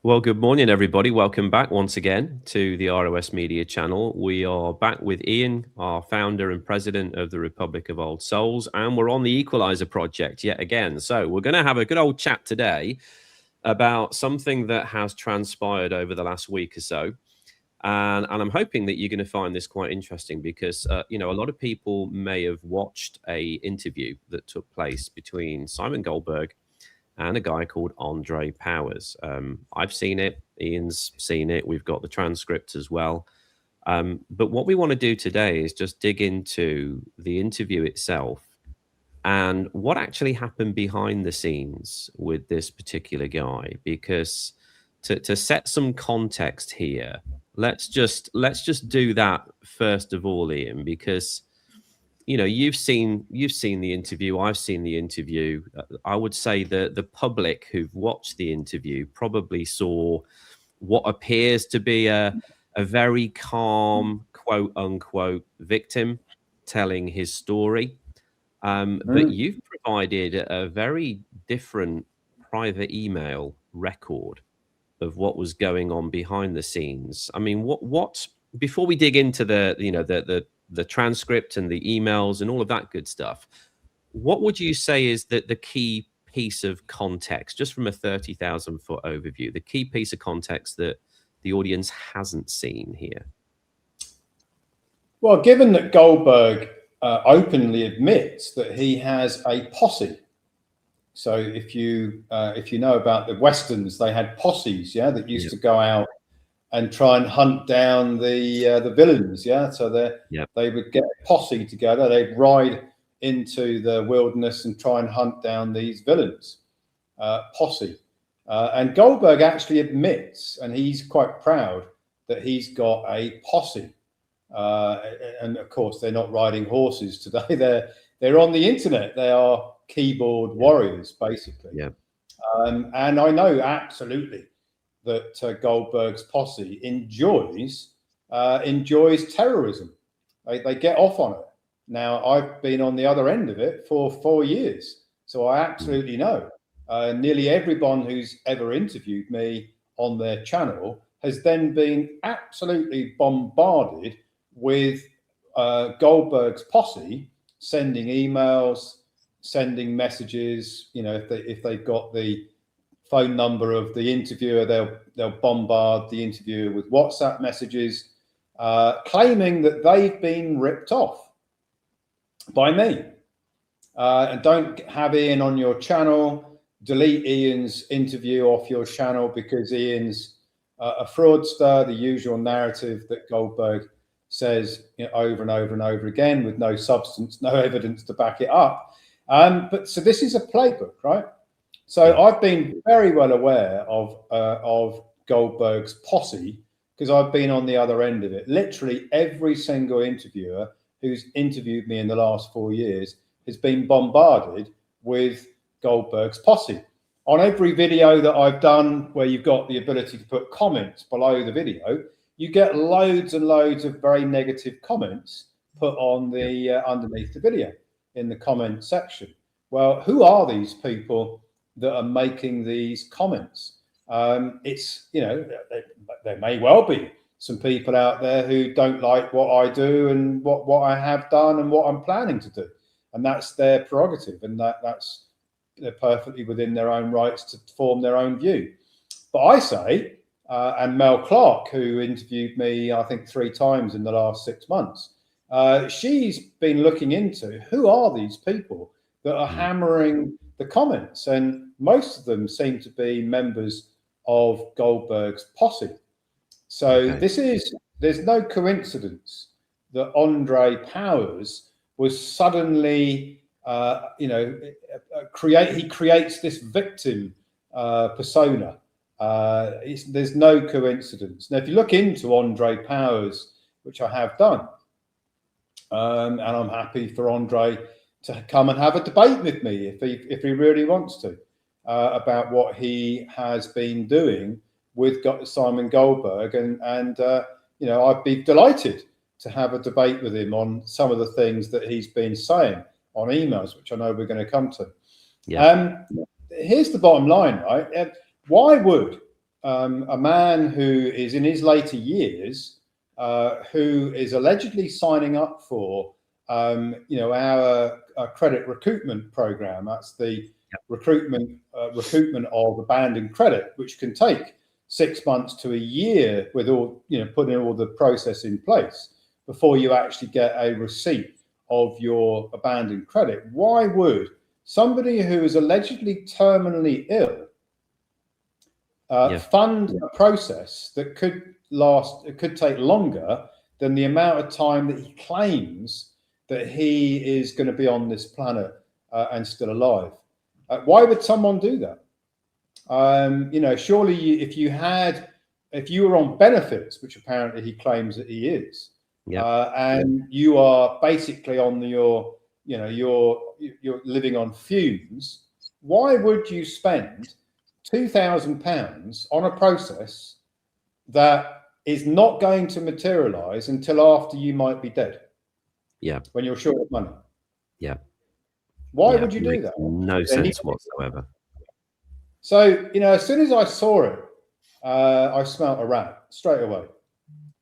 Well, good morning, everybody. Welcome back once again to the ROS Media channel. We are back with Ian, our founder and president of the Republic of Old Souls, and we're on the Equalizer project yet again. So we're going to have a good old chat today about something that has transpired over the last week or so. And I'm hoping that you're going to find this quite interesting because, a lot of people may have watched a interview that took place between Simon Goldberg and a guy called Andre Powers. I've seen it. Ian's seen it. We've got the transcript as well. But what we want to do today is just dig into the interview itself and what actually happened behind the scenes with this particular guy. Because to set some context here, let's just do that first of all, Ian, because you've seen the interview. I've seen the interview. I would say that the public who've watched the interview probably saw what appears to be a very calm, quote unquote, victim telling his story. But you've provided a very different private email record of what was going on behind the scenes. I mean, what before we dig into the transcript and the emails and all of that good stuff, what would you say is that the key piece of context, just from a 30,000 foot overview, the key piece of context that the audience hasn't seen here? Well, given that Goldberg openly admits that he has a posse. So if you know about the Westerns, they had posses, that used to go out and try and hunt down the villains, So they would get a posse together. They'd ride into the wilderness and try and hunt down these villains. Posse. And Goldberg actually admits, and he's quite proud, that he's got a posse. And of course, they're not riding horses today. They're on the internet. They are keyboard warriors, basically. And I know absolutely that Goldberg's posse enjoys terrorism. They get off on it. Now, I've been on the other end of it for 4 years, so I absolutely know. Nearly everyone who's ever interviewed me on their channel has then been absolutely bombarded with Goldberg's posse sending emails, sending messages. If they've got the phone number of the interviewer, they'll bombard the interviewer with WhatsApp messages, claiming that they've been ripped off by me. And don't have Ian on your channel. Delete Ian's interview off your channel because Ian's a fraudster. The usual narrative that Goldberg says over and over and over again with no substance, no evidence to back it up. But so this is a playbook, right? So I've been very well aware of Goldberg's posse because I've been on the other end of it. Literally every single interviewer who's interviewed me in the last 4 years has been bombarded with Goldberg's posse. On every video that I've done where you've got the ability to put comments below the video, you get loads and loads of very negative comments put on the underneath the video in the comment section. Well, who are these people that are making these comments? There may well be some people out there who don't like what I do and what I have done and what I'm planning to do, and that's their prerogative, and they're perfectly within their own rights to form their own view. But I say, and Mel Clark, who interviewed me, I think 3 times in the last 6 months, she's been looking into who are these people that are hammering the comments, and most of them seem to be members of Goldberg's posse. So there's no coincidence that Andre Powers was suddenly, he creates this victim persona. There's no coincidence. Now, if you look into Andre Powers, which I have done, and I'm happy for Andre to come and have a debate with me if he really wants to about what he has been doing with Simon Goldberg, and I'd be delighted to have a debate with him on some of the things that he's been saying on emails, which I know we're going to come to. Here's the bottom line, right? Why would a man who is in his later years, who is allegedly signing up for, our credit recoupment program. That's the recoupment of abandoned credit, which can take 6 months to a year with all, putting all the process in place before you actually get a receipt of your abandoned credit. Why would somebody who is allegedly terminally ill fund a process that could take longer than the amount of time that he claims that he is going to be on this planet and still alive? Why would someone do that? Surely if you were on benefits, which apparently he claims that he is, and you are basically on you're living on fumes, why would you spend £2,000 on a process that is not going to materialize until after you might be dead? Yeah. When you're short of money. Yeah. Why would you do that? No sense whatsoever. So, as soon as I saw it, I smelt a rat straight away,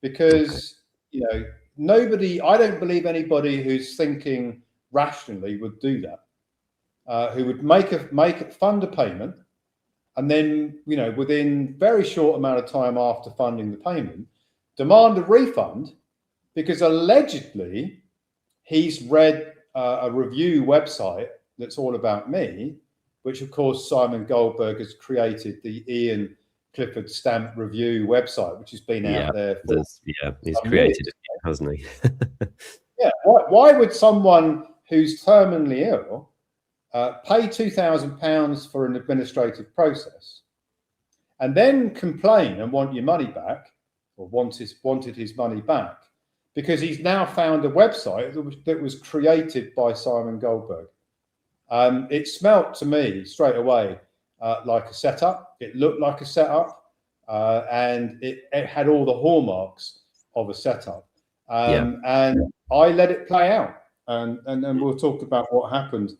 because, I don't believe anybody who's thinking rationally would do that, who would fund a payment, and then, within very short amount of time after funding the payment, demand a refund because allegedly he's read a review website that's all about me, which of course Simon Goldberg has created, the Ian Clifford stamp review website, which has been out there for he's created it, hasn't he? Why would someone who's terminally ill pay £2,000 for an administrative process and then complain and want your money back, or wanted his money back, because he's now found a website that was created by Simon Goldberg? It smelt to me straight away like a setup. It looked like a setup, and it had all the hallmarks of a setup. And I let it play out, and then we'll talk about what happened,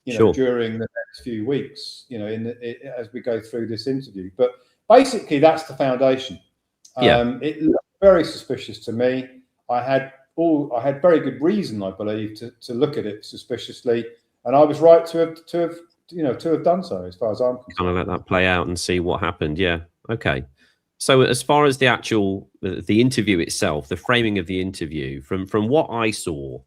during the next few weeks, as we go through this interview. But basically, that's the foundation. It looked very suspicious to me. I had very good reason, I believe, to look at it suspiciously, and I was right to have done so, as far as I'm concerned. Kind of let that play out and see what happened. Yeah. Okay. So as far as the actual the interview itself, the framing of the interview, from what I saw,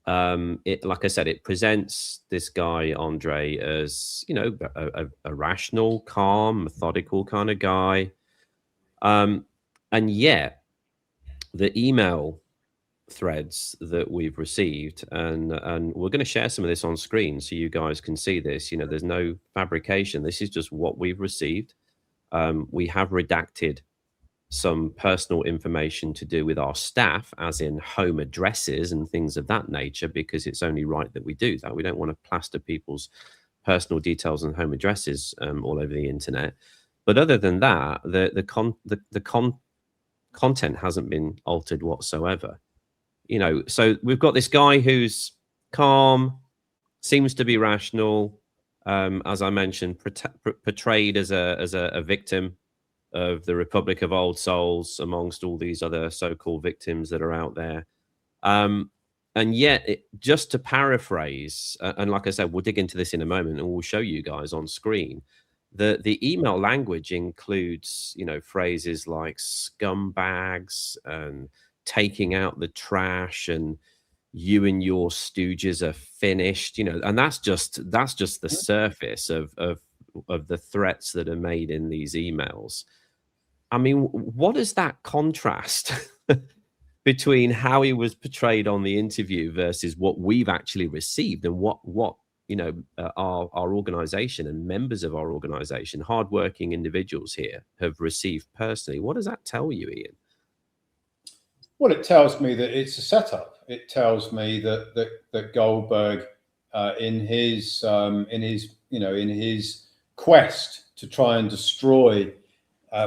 like I said, it presents this guy Andre as a rational, calm, methodical kind of guy, and yet the email threads that we've received, and we're going to share some of this on screen so you guys can see this. There's no fabrication. This is just what we've received. We have redacted some personal information to do with our staff, as in home addresses and things of that nature, because it's only right that we do that. We don't want to plaster people's personal details and home addresses all over the internet. But other than that, the content hasn't been altered whatsoever. So we've got this guy who's calm, seems to be rational, as I mentioned, portrayed as a victim of the Republic of Old Souls amongst all these other so-called victims that are out there. And yet, just to paraphrase, and like I said, we'll dig into this in a moment and we'll show you guys on screen, the email language includes, phrases like scumbags and taking out the trash and you and your stooges are finished, and that's just the surface of the threats that are made in these emails. I mean, what is that contrast between how he was portrayed on the interview versus what we've actually received, and what our organization and members of our organization, hardworking individuals here, have received personally? What does that tell you, Ian? Well, it tells me that it's a setup. It tells me that Goldberg, in his quest to try and destroy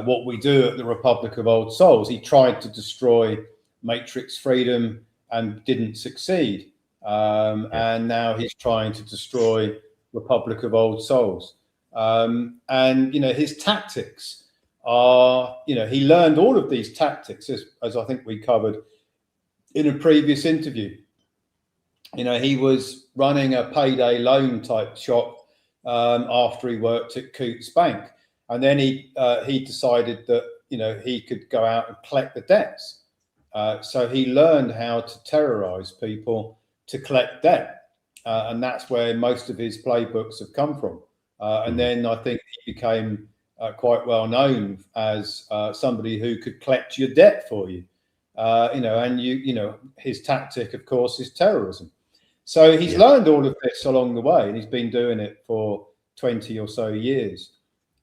what we do at the Republic of Old Souls, he tried to destroy Matrix Freedom and didn't succeed. And now he's trying to destroy Republic of Old Souls. And his tactics are, he learned all of these tactics, as I think we covered in a previous interview. He was running a payday loan type shop after he worked at Coutts Bank, and then he decided that he could go out and collect the debts. So he learned how to terrorize people to collect debt, and that's where most of his playbooks have come from. And then I think he became quite well known as somebody who could collect your debt for you. And his tactic, of course, is terrorism. So he's learned all of this along the way, and he's been doing it for 20 or so years.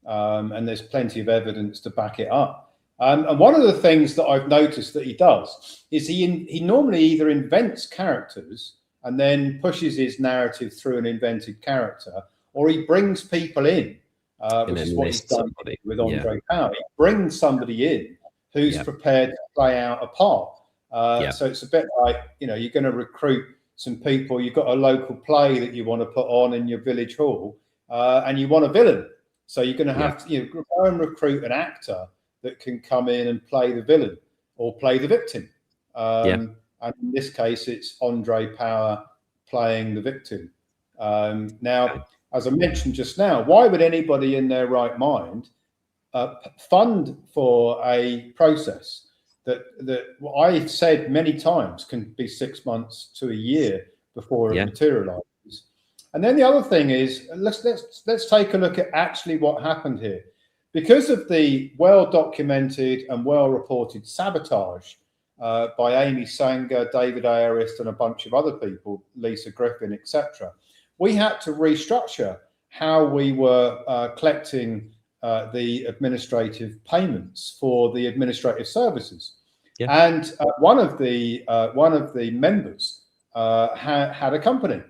And there's plenty of evidence to back it up. And one of the things that I've noticed that he does is he normally either invents characters and then pushes his narrative through an invented character, or he brings people in, which is what he's done with Andre Power. He brings somebody in who's prepared to play out a part. So it's a bit like, you're going to recruit some people. You've got a local play that you want to put on in your village hall, and you want a villain. So you're going to have to go and recruit an actor that can come in and play the villain or play the victim. And in this case, it's Andre Power playing the victim. Now, as I mentioned just now, why would anybody in their right mind fund for a process that I've said many times can be 6 months to a year before it materializes? And then the other thing is, let's take a look at actually what happened here. Because of the well-documented and well-reported sabotage by Amy Sanger, David Ayerist, and a bunch of other people, Lisa Griffin, etc., we had to restructure how we were collecting the administrative payments for the administrative services. And one of the members had a company,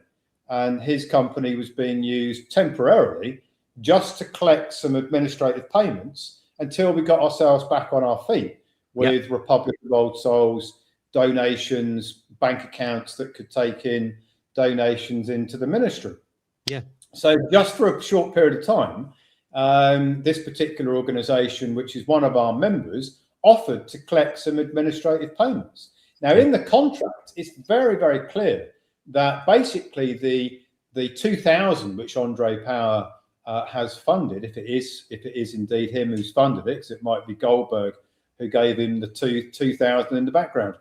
and his company was being used temporarily just to collect some administrative payments until we got ourselves back on our feet with Republic of Old Souls, donations, bank accounts that could take in donations into the ministry. So just for a short period of time, this particular organization, which is one of our members, offered to collect some administrative payments. Now, in the contract, it's very, very clear that basically the 2,000 which Andre Power has funded, if it is indeed him who's funded it, because it might be Goldberg who gave him the 2,000 in the background,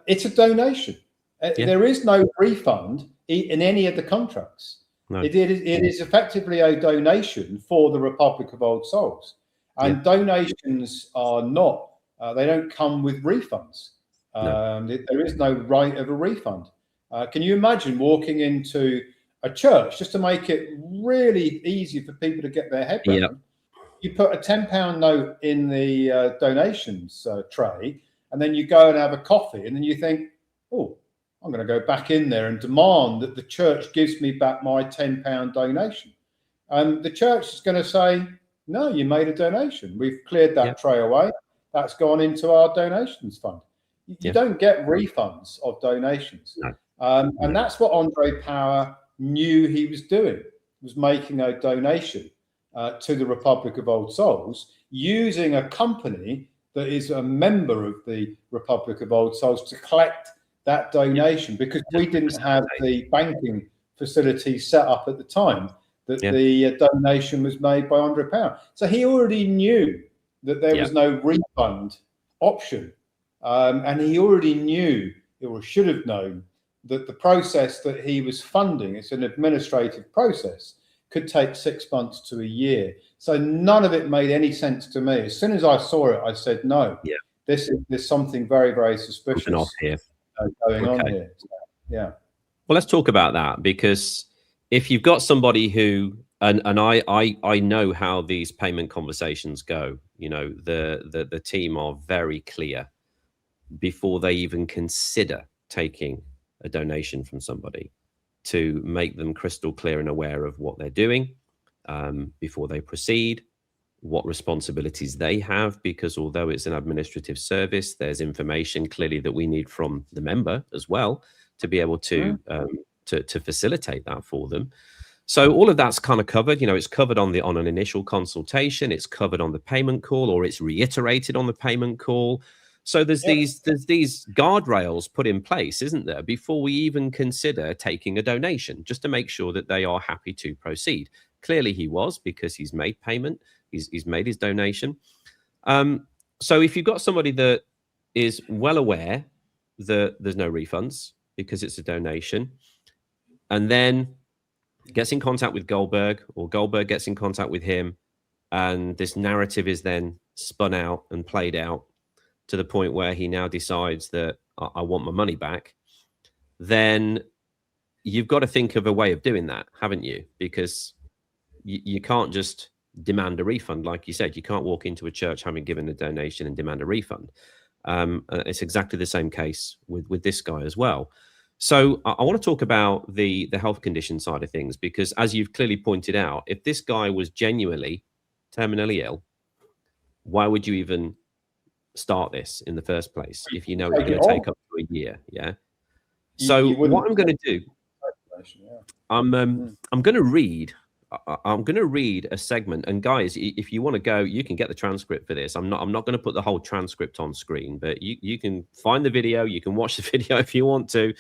it's a donation. There is no refund in any of the contracts. It is effectively a donation for the Republic of Old Souls. And donations are not, they don't come with refunds. There is no right of a refund. Can you imagine walking into a church, just to make it really easy for people to get their head around? You put a £10 note in the donations tray, and then you go and have a coffee, and then you think, oh, I'm going to go back in there and demand that the church gives me back my £10 donation. And the church is going to say, no, you made a donation. We've cleared that tray away. That's gone into our donations fund. You don't get refunds of donations. And that's what Andre Power knew he was doing, was making a donation to the Republic of Old Souls using a company that is a member of the Republic of Old Souls to collect that donation, because we didn't have the banking facility set up at the time that the donation was made by Andre Power. So he already knew that there was no refund option. And he already knew, or should have known, that the process that he was funding, it's an administrative process, could take 6 months to a year. So none of it made any sense to me. As soon as I saw it, I said, no, there's something very, very suspicious going on here. So, well, let's talk about that, because if you've got somebody who, and I know how these payment conversations go, the team are very clear before they even consider taking a donation from somebody, to make them crystal clear and aware of what they're doing before they proceed, what responsibilities they have, because although it's an administrative service, there's information clearly that we need from the member as well to be able to facilitate that for them. So all of that's kind of covered. It's covered on an initial consultation. It's covered on the payment call, or it's reiterated on the payment call. So there's these guardrails put in place, isn't there, before we even consider taking a donation, just to make sure that they are happy to proceed. Clearly he was, because he's made payment. He's made his donation. So if you've got somebody that is well aware that there's no refunds because it's a donation, and then gets in contact with Goldberg, or Goldberg gets in contact with him, and this narrative is then spun out and played out to the point where he now decides that I want my money back, then you've got to think of a way of doing that, haven't you? Because you can't just demand a refund. Like you said, you can't walk into a church having given a donation and demand a refund. It's exactly the same case with this guy as well. So I want to talk about the health condition side of things, because as you've clearly pointed out, if this guy was genuinely terminally ill, why would you even start this in the first place if you know it's going to take up to a year? Yeah. So what I'm going to do, I'm going to read. I'm going to read a segment, and guys, if you want to go, you can get the transcript for this. I'm not going to put the whole transcript on screen, but you can find the video. You can watch the video if you want to,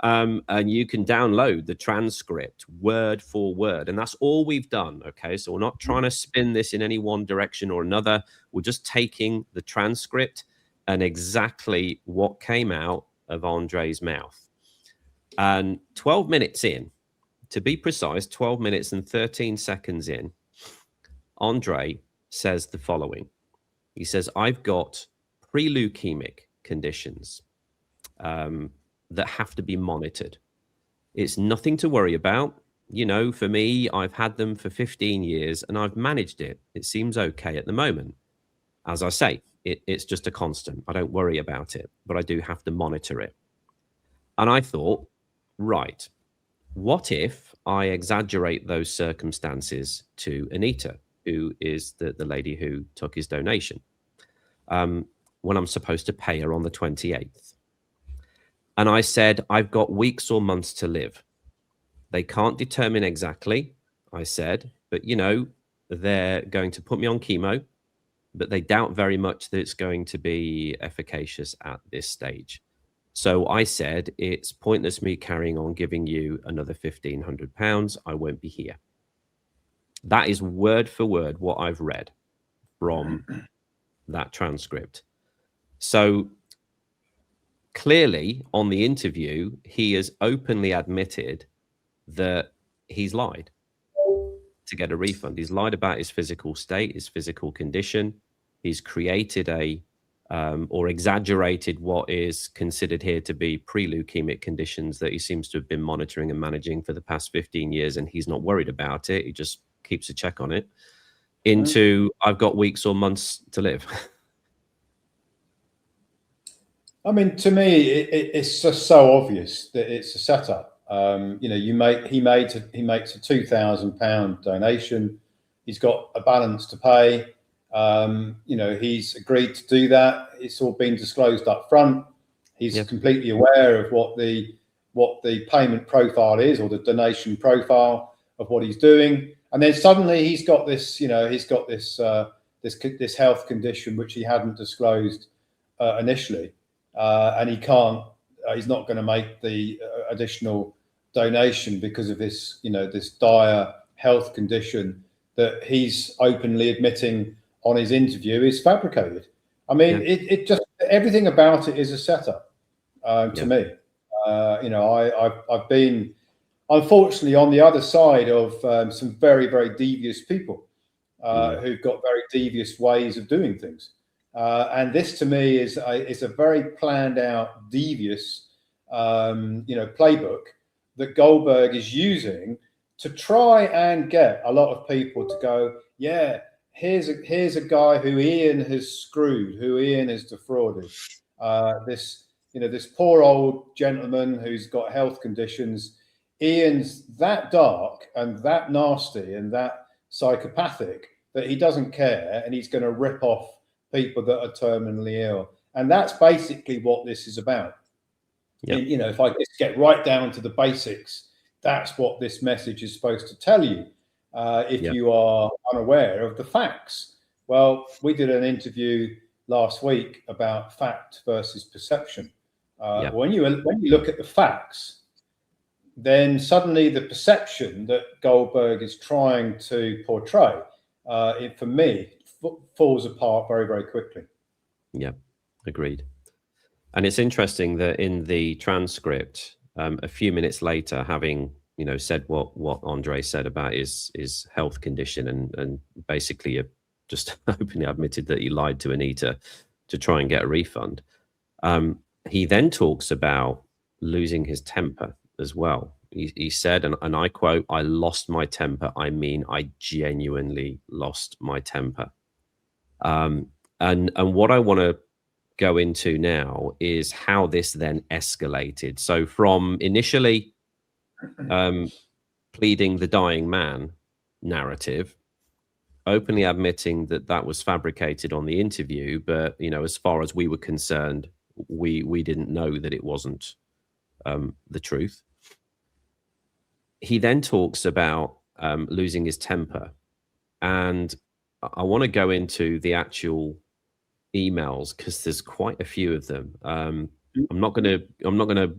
and you can download the transcript word for word. And that's all we've done. Okay, so we're not trying to spin this in any one direction or another. We're just taking the transcript and exactly what came out of Andre's mouth. And 12 minutes in, to be precise, 12 minutes and 13 seconds in, Andre says the following. He says, I've got pre-leukemic conditions that have to be monitored. It's nothing to worry about. For me, I've had them for 15 years and I've managed it. It seems okay at the moment. As I say, it's just a constant. I don't worry about it, but I do have to monitor it. And I thought, right, what if I exaggerate those circumstances to Anita, who is the lady who took his donation, when I'm supposed to pay her on the 28th? And I said, I've got weeks or months to live. They can't determine exactly, I said, but, they're going to put me on chemo, but they doubt very much that it's going to be efficacious at this stage. So I said, it's pointless me carrying on giving you another £1,500. I won't be here. That is word for word what I've read from that transcript. So clearly on the interview, he has openly admitted that he's lied to get a refund. He's lied about his physical state, his physical condition. He's created or exaggerated what is considered here to be pre-leukemic conditions that he seems to have been monitoring and managing for the past 15 years, and he's not worried about it. He just keeps a check on it. Into, I've got weeks or months to live. I mean, to me, it's just so obvious that it's a setup. He makes a £2,000 donation. He's got a balance to pay. He's agreed to do that. It's all been disclosed up front. He's completely aware of what the payment profile is, or the donation profile of what he's doing. And then suddenly he's got this, this health condition which he hadn't disclosed initially, and he's not going to make the additional donation because of this, this dire health condition that he's openly admitting on his interview is fabricated. I mean, it just, everything about it is a setup to me. I've been, unfortunately, on the other side of some very, very devious people who've got very devious ways of doing things. And this, to me, is a very planned out, devious, playbook that Goldberg is using to try and get a lot of people to go, yeah, here's a guy who Ian has screwed, who Ian has defrauded. This poor old gentleman who's got health conditions. Ian's that dark and that nasty and that psychopathic that he doesn't care, and he's going to rip off people that are terminally ill. And that's basically what this is about. And, if I just get right down to the basics, That's what this message is supposed to tell you if you are unaware of the facts. Well, we did an interview last week about fact versus perception. When you look at the facts, then suddenly the perception that Goldberg is trying to portray, for me, falls apart very, very quickly. Yeah, agreed. And it's interesting that in the transcript, a few minutes later, having said what Andre said about his health condition, and basically just openly admitted that he lied to Anita to try and get a refund. He then talks about losing his temper as well. He said, and I quote, "I lost my temper. I mean, I genuinely lost my temper." And what I want to go into now is how this then escalated. So from initially pleading the dying man narrative, openly admitting that that was fabricated on the interview, but as far as we were concerned, we didn't know that it wasn't the truth. He then talks about losing his temper, and I want to go into the actual emails because there's quite a few of them. I'm not gonna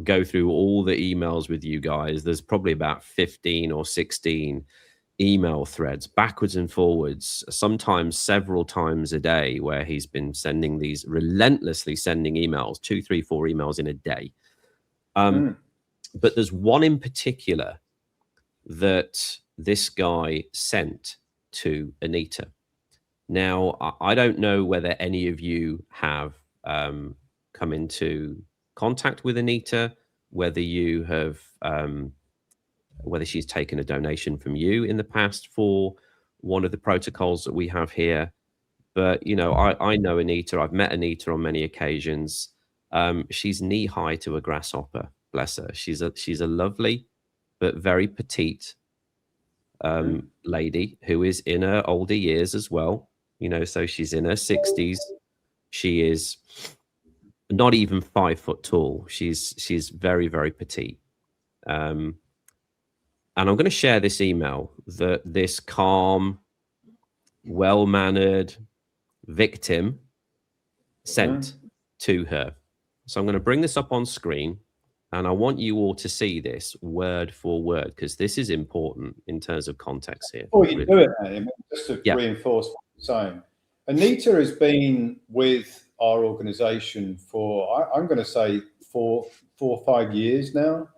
go through all the emails with you guys. There's probably about 15 or 16 email threads backwards and forwards, sometimes several times a day, where he's been sending these, relentlessly sending emails, 2, 3, 4 emails in a day. But there's one in particular that this guy sent to Anita. Now, I don't know whether any of you have come into contact with Anita, whether you have, whether she's taken a donation from you in the past for one of the protocols that we have here. But, I know Anita. I've met Anita on many occasions. She's knee high to a grasshopper. Bless her. She's a lovely but very petite lady who is in her older years as well. So she's in her 60s. She is not even 5 foot tall. She's very, very petite. And I'm going to share this email that this calm, well-mannered victim sent to her. So I'm going to bring this up on screen, and I want you all to see this word for word, because this is important in terms of context here. Before you do it, Adam, just to reinforce what you're saying, Anita has been with our organization for, I'm going to say, 4 or 5 years now.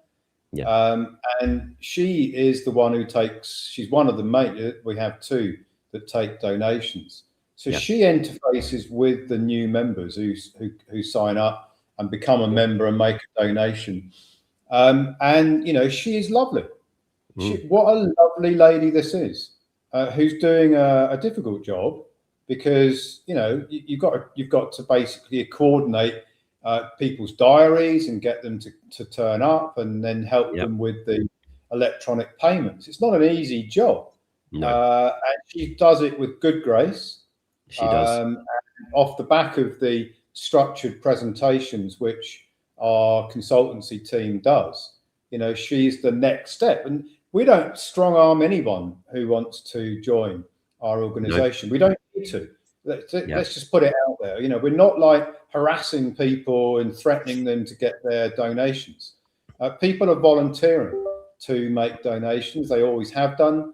And she is the one who she's one of the main, we have 2 that take donations. So she interfaces with the new members who sign up and become a member and make a donation. And, she is lovely. What a lovely lady this is, who's doing a difficult job, because, you've got to basically coordinate people's diaries and get them to turn up, and then help them with the electronic payments. It's not an easy job. And she does it with good grace. She does. And off the back of the structured presentations, which our consultancy team does, she's the next step. And we don't strong arm anyone who wants to join our organization. We don't need to. Let's just put it out there. We're not like harassing people and threatening them to get their donations. People are volunteering to make donations. They always have done.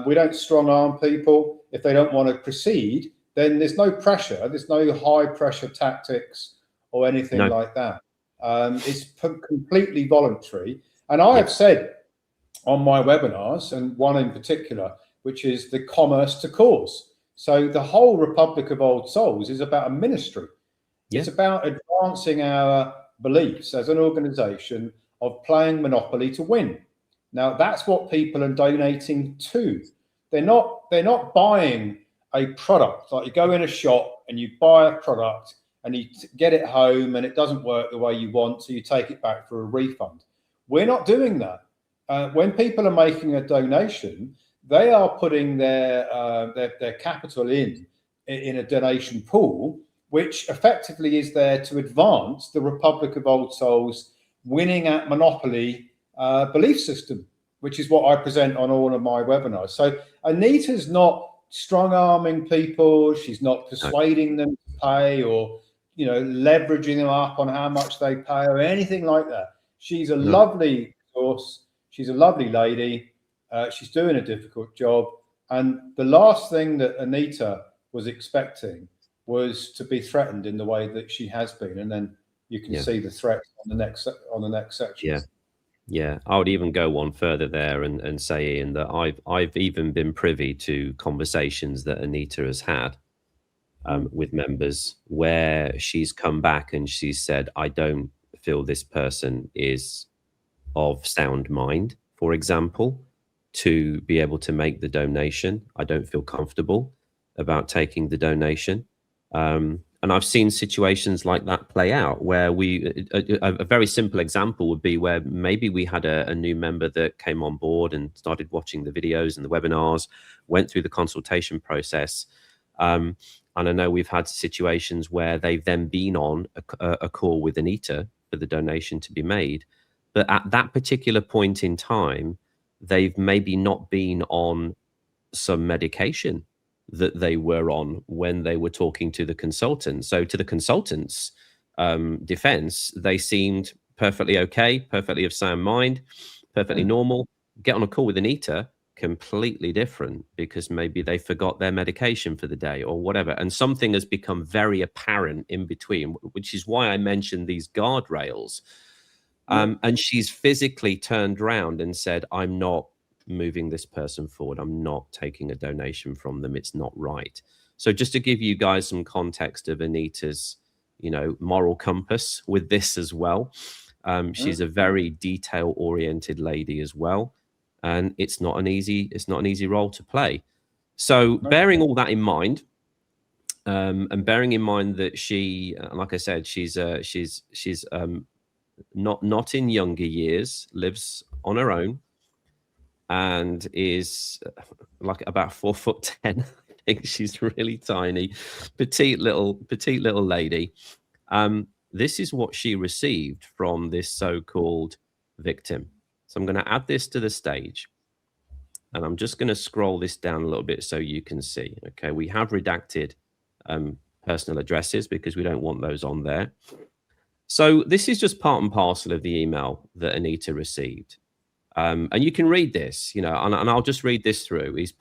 We don't strong arm people. If they don't want to proceed, then there's no pressure. There's no high pressure tactics or anything like that. It's completely voluntary. And I have said on my webinars, and one in particular, which is the commerce to cause. So the whole Republic of Old Souls is about a ministry. It's about advancing our beliefs as an organization of playing Monopoly to win. Now, that's what people are donating to. They're not buying a product. Like, you go in a shop and you buy a product and you get it home and it doesn't work the way you want, so you take it back for a refund. We're not doing that. When people are making a donation, they are putting their capital in a donation pool, which effectively is there to advance the Republic of Old Souls winning at Monopoly belief system, which is what I present on all of my webinars. So Anita's not strong-arming people. She's not persuading them to pay, or leveraging them up on how much they pay or anything like that. She's a lovely source. She's a lovely lady. She's doing a difficult job. And the last thing that Anita was expecting was to be threatened in the way that she has been. And then you can see the threats on the next section. Yeah, I would even go one further there and say, Ian, that I've even been privy to conversations that Anita has had with members where she's come back and she said, I don't feel this person is of sound mind, for example, to be able to make the donation. I don't feel comfortable about taking the donation. And I've seen situations like that play out where a very simple example would be where maybe we had a new member that came on board and started watching the videos and the webinars, went through the consultation process. And I know we've had situations where they've then been on a call with Anita for the donation to be made. But at that particular point in time, they've maybe not been on some medication that they were on when they were talking to the consultant. So to the consultant's defense, they seemed perfectly okay, perfectly of sound mind, perfectly normal. Get on a call with Anita, completely different, because maybe they forgot their medication for the day or whatever. And something has become very apparent in between, which is why I mentioned these guardrails. And she's physically turned around and said, I'm not moving this person forward. I'm not taking a donation from them. It's not right. So just to give you guys some context of Anita's, moral compass with this as well. She's a very detail oriented lady as well. And it's not an easy role to play. So bearing all that in mind, and bearing in mind that she, like I said, she's not in younger years, lives on her own, and is like about 4'10". I think she's really tiny, petite little lady. This is what she received from this so-called victim. So I'm going to add this to the stage, and I'm just going to scroll this down a little bit so you can see. Okay, we have redacted personal addresses because we don't want those on there. So this is just part and parcel of the email that Anita received. And you can read this, and I'll just read this through. He's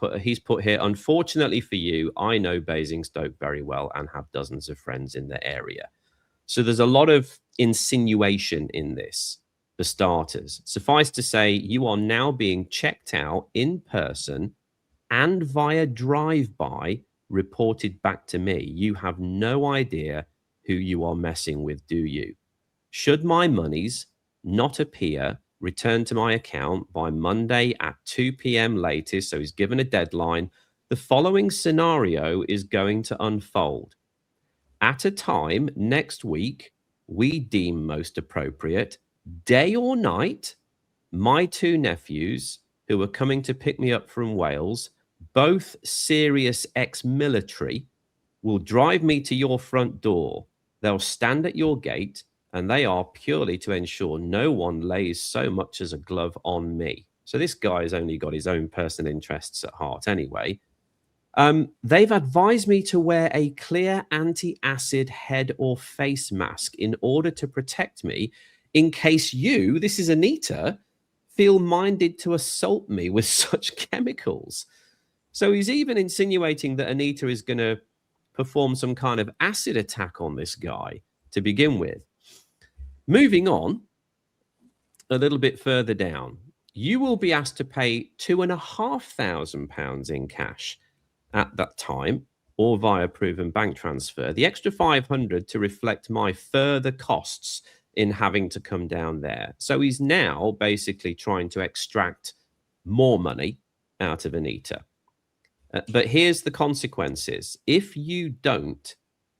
put here, unfortunately for you, I know Basingstoke very well and have dozens of friends in the area. So there's a lot of insinuation in this, for starters. Suffice to say, you are now being checked out in person and via drive-by, reported back to me. You have no idea who you are messing with, do you? Should my monies not appear, return to my account by Monday at 2 p.m. latest, so he's given a deadline, the following scenario is going to unfold. At a time next week we deem most appropriate, day or night, my two nephews, who are coming to pick me up from Wales, both serious ex-military, will drive me to your front door. They'll stand at your gate, and they are purely to ensure no one lays so much as a glove on me. So this guy has only got his own personal interests at heart anyway. They've advised me to wear a clear anti-acid head or face mask in order to protect me in case you, this is Anita, feel minded to assault me with such chemicals. So he's even insinuating that Anita is going to perform some kind of acid attack on this guy to begin with. Moving on a little bit further down, you will be asked to pay £2,500 in cash at that time or via proven bank transfer. The extra 500 to reflect my further costs in having to come down there. So he's now basically trying to extract more money out of Anita. But here's the consequences. If you don't,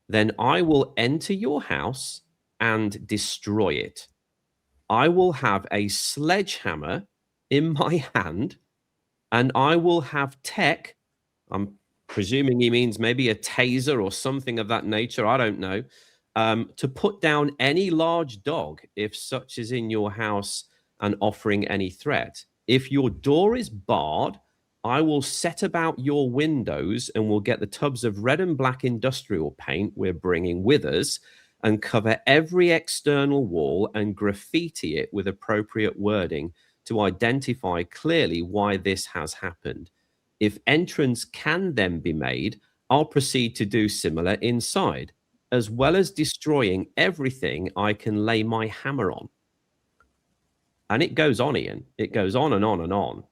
then I will enter your house and destroy it. I will have a sledgehammer in my hand, and I will have tech, I'm presuming he means maybe a taser or something of that nature, I don't know, to put down any large dog, if such is in your house, and offering any threat. If your door is barred, I will set about your windows and we'll get the tubs of red and black industrial paint we're bringing with us and cover every external wall and graffiti it with appropriate wording to identify clearly why this has happened. If entrance can then be made, I'll proceed to do similar inside, as well as destroying everything I can lay my hammer on. And it goes on, Ian. It goes on and on and on.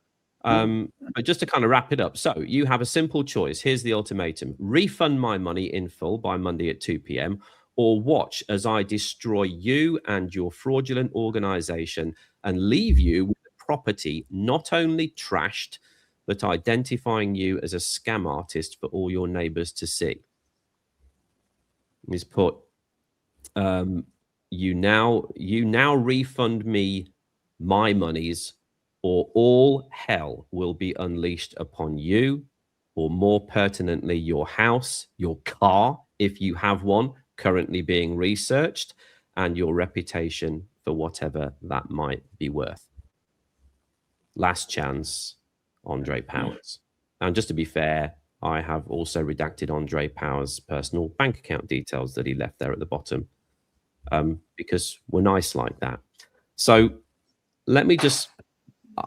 But just to kind of wrap it up, so you have a simple choice. Here's the ultimatum: refund my money in full by Monday at 2 p.m. or watch as I destroy you and your fraudulent organization and leave you with the property not only trashed, but identifying you as a scam artist for all your neighbors to see. He's put, you now refund me my monies, or all hell will be unleashed upon you, or more pertinently, your house, your car, if you have one, currently being researched, and your reputation for whatever that might be worth. Last chance, Andre Powers. And just to be fair, I have also redacted Andre Powers' personal bank account details that he left there at the bottom, because we're nice like that. So let me just,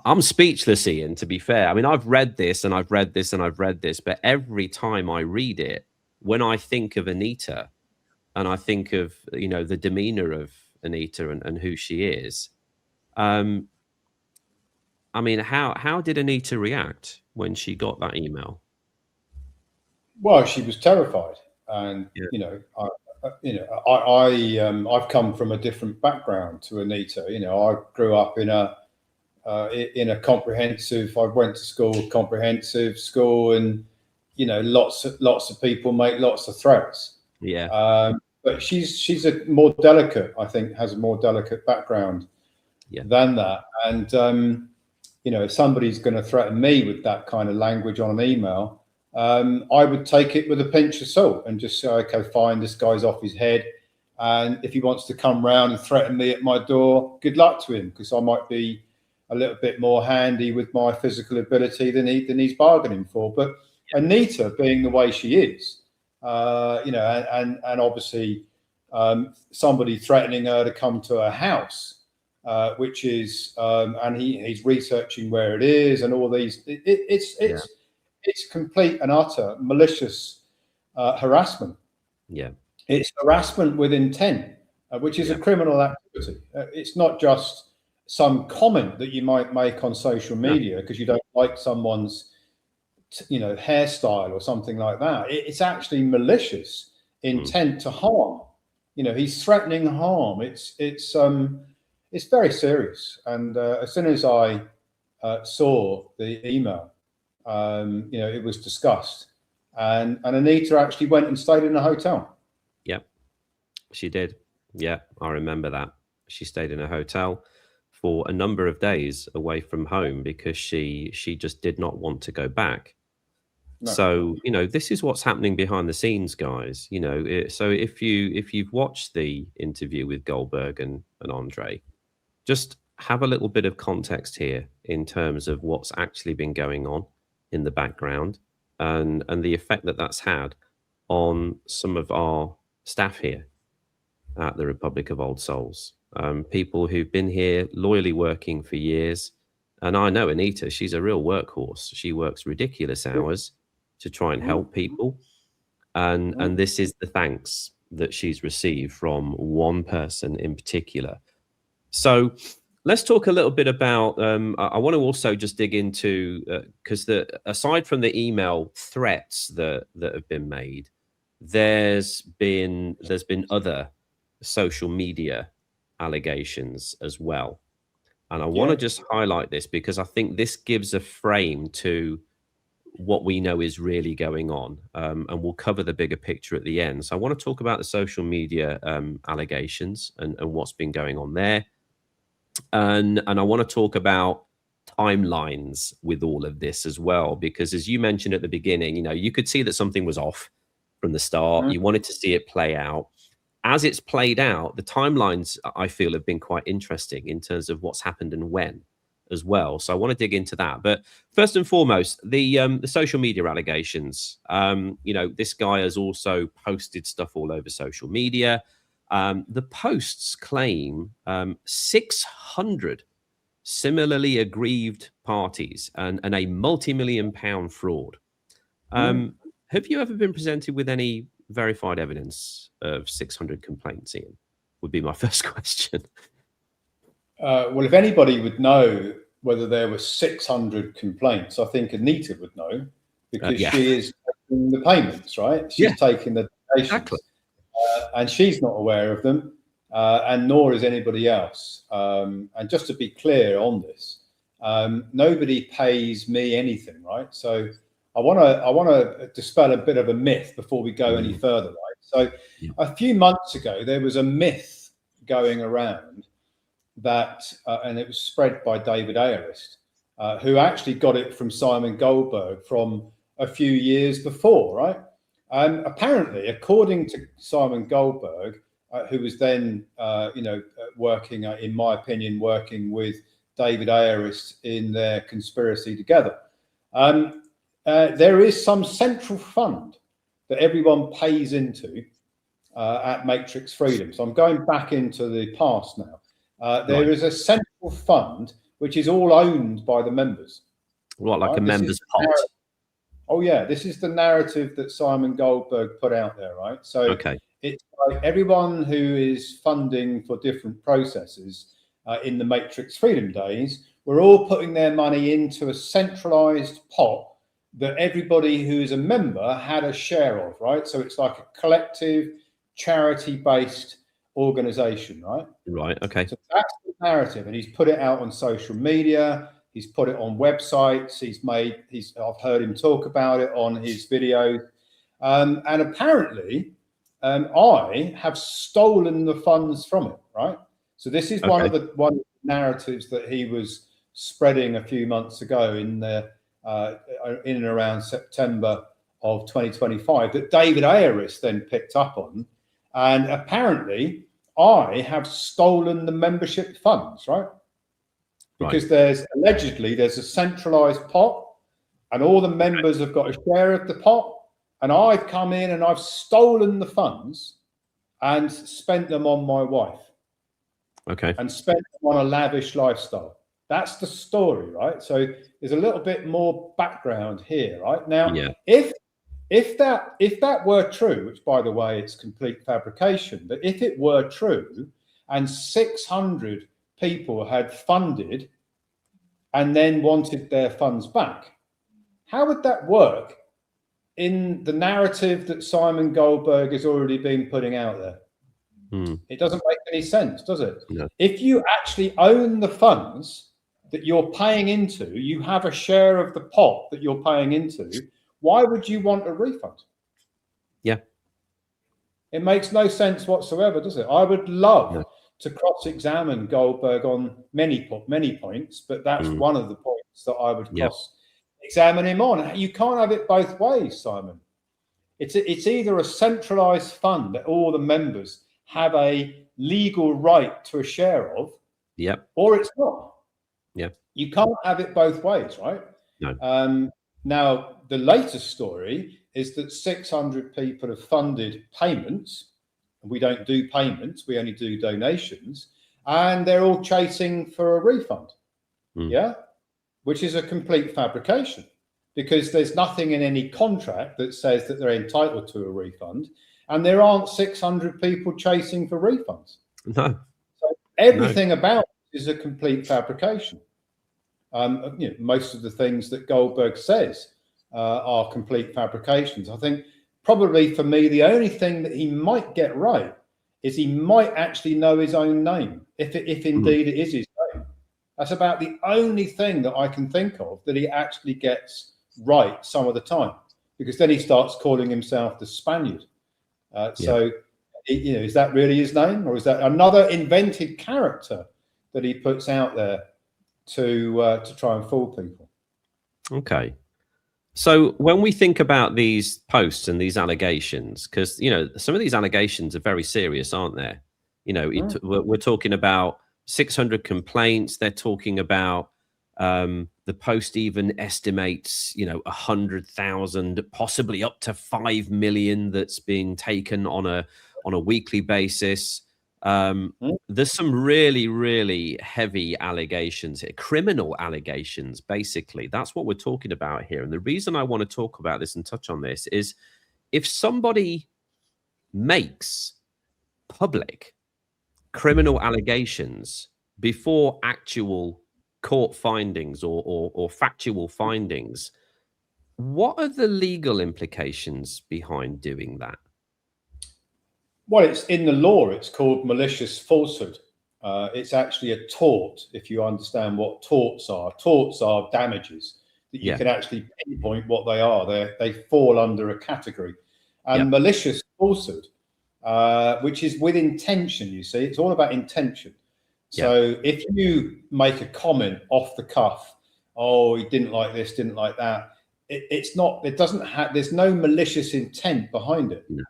I'm speechless, Ian, to be fair. I mean, I've read this and I've read this and I've read this, but every time I read it, when I think of Anita and I think of, you know, the demeanor of Anita and who she is, I mean, how did Anita react when she got that email? Well, she was terrified, and I've come from a different background to Anita. You know, I grew up in a comprehensive. I went to school, comprehensive school, and you know, lots of people make lots of threats. Yeah. But she's a more delicate. I think has a more delicate background than that. And you know, if somebody's going to threaten me with that kind of language on an email, I would take it with a pinch of salt and just say, okay, fine, this guy's off his head. And if he wants to come round and threaten me at my door, good luck to him, because I might be a little bit more handy with my physical ability than he's bargaining for. But Anita, being the way she is, you know, and obviously somebody threatening her to come to her house, which is, and he's researching where it is and all these, it's complete and utter malicious harassment. Yeah. It's harassment with intent, which is a criminal activity. It's not just some comment that you might make on social media because you don't like someone's, you know, hairstyle or something like that. It's actually malicious intent to harm. You know, he's threatening harm. It's very serious. And as soon as I saw the email, you know, it was discussed, and Anita actually went and stayed in a hotel. Yep, she did. Yeah, I remember that. She stayed in a hotel for a number of days away from home because she just did not want to go back. No. So, you know, this is what's happening behind the scenes, guys. You know, so if you've watched the interview with Goldberg and Andre, just have a little bit of context here in terms of what's actually been going on in the background and the effect that that's had on some of our staff here at the Republic of Old Souls. People who've been here loyally working for years. And I know Anita, she's a real workhorse. She works ridiculous hours to try and help people. And this is the thanks that she's received from one person in particular. So let's talk a little bit about, I want to also just dig into, because aside from the email threats that have been made, there's been other social media allegations as well. And I want to just highlight this because I think this gives a frame to what we know is really going on. And we'll cover the bigger picture at the end. So I want to talk about the social media allegations and what's been going on there. And I want to talk about timelines with all of this as well, because as you mentioned at the beginning, you know, you could see that something was off from the start. You wanted to see it play out. as it's played out, the timelines I feel have been quite interesting in terms of what's happened and when as well. So I want to dig into that. But first and foremost, the social media allegations. This guy has also posted stuff all over social media. The posts claim 600 similarly aggrieved parties and a multi-million-pound fraud. Have you ever been presented with any verified evidence of 600 complaints, Ian? Would be my first question. Well, if anybody would know whether there were 600 complaints, I think Anita would know, because she is taking the payments, right? She's taking the donations. Exactly. And she's not aware of them, and nor is anybody else. And just to be clear on this, nobody pays me anything, right? So I want to dispel a bit of a myth before we go any further, right? So a few months ago, there was a myth going around that, and it was spread by David Ayerist, who actually got it from Simon Goldberg from a few years before, right? Apparently, according to Simon Goldberg, who was then, working, in my opinion, working with David Ayerist in their conspiracy together, there is some central fund that everyone pays into at Matrix Freedom. So I'm going back into the past now. There is a central fund which is all owned by the members. What, like a members pot? Oh yeah, this is the narrative that Simon Goldberg put out there, right? So it's like everyone who is funding for different processes in the Matrix Freedom days, we're all putting their money into a centralized pot that everybody who is a member had a share of, right? So it's like a collective, charity-based organization, right? Right, okay. So that's the narrative, and he's put it out on social media. He's put it on websites. I've heard him talk about it on his videos. And apparently, I have stolen the funds from it, right? So this is one of the narratives that he was spreading a few months ago in and around September of 2025 that David Ayerist then picked up on. And apparently, I have stolen the membership funds, right? Because there's a centralized pot, and all the members have got a share of the pot, and I've come in and I've stolen the funds and spent them on my wife. Okay. And spent them on a lavish lifestyle. That's the story, right? So there's a little bit more background here, right? Now, if that were true, which by the way, it's complete fabrication, but if it were true and 600 people had funded and then wanted their funds back, how would that work in the narrative that Simon Goldberg has already been putting out there? It doesn't make any sense, does it? No. If you actually own the funds that you're paying into, you have a share of the pot that you're paying into, why would you want a refund? Yeah. It makes no sense whatsoever, does it? I would love to cross-examine Goldberg on many points, but that's one of the points that I would cross-examine him on. You can't have it both ways, Simon. It's either a centralized fund that all the members have a legal right to a share of, or it's not. You can't have it both ways, right? No. Now, the latest story is that 600 people have funded payments. We don't do payments, we only do donations, and they're all chasing for a refund. Which is a complete fabrication, because there's nothing in any contract that says that they're entitled to a refund, and there aren't 600 people chasing for refunds. No. So everything about it is a complete fabrication. Most of the things that Goldberg says are complete fabrications. I think probably for me, the only thing that he might get right is he might actually know his own name, if indeed it is his name. That's about the only thing that I can think of that he actually gets right some of the time, because then he starts calling himself the Spaniard. So, is that really his name, or is that another invented character that he puts out there to try and fool people? Okay. So when we think about these posts and these allegations, because some of these allegations are very serious, aren't they? We're talking about 600 complaints. They're talking about the Post even estimates 100,000, possibly up to 5 million that's being taken on a weekly basis. There's some really, really heavy allegations here, criminal allegations, basically. That's what we're talking about here. And the reason I want to talk about this and touch on this is if somebody makes public criminal allegations before actual court findings or factual findings, what are the legal implications behind doing that? Well, it's in the law, it's called malicious falsehood. It's actually a tort, if you understand what torts are. Torts are damages that you can actually pinpoint what they are. They fall under a category. And malicious falsehood, which is with intention, you see, it's all about intention. So if you make a comment off the cuff, oh, he didn't like this, didn't like that, there's no malicious intent behind it. No.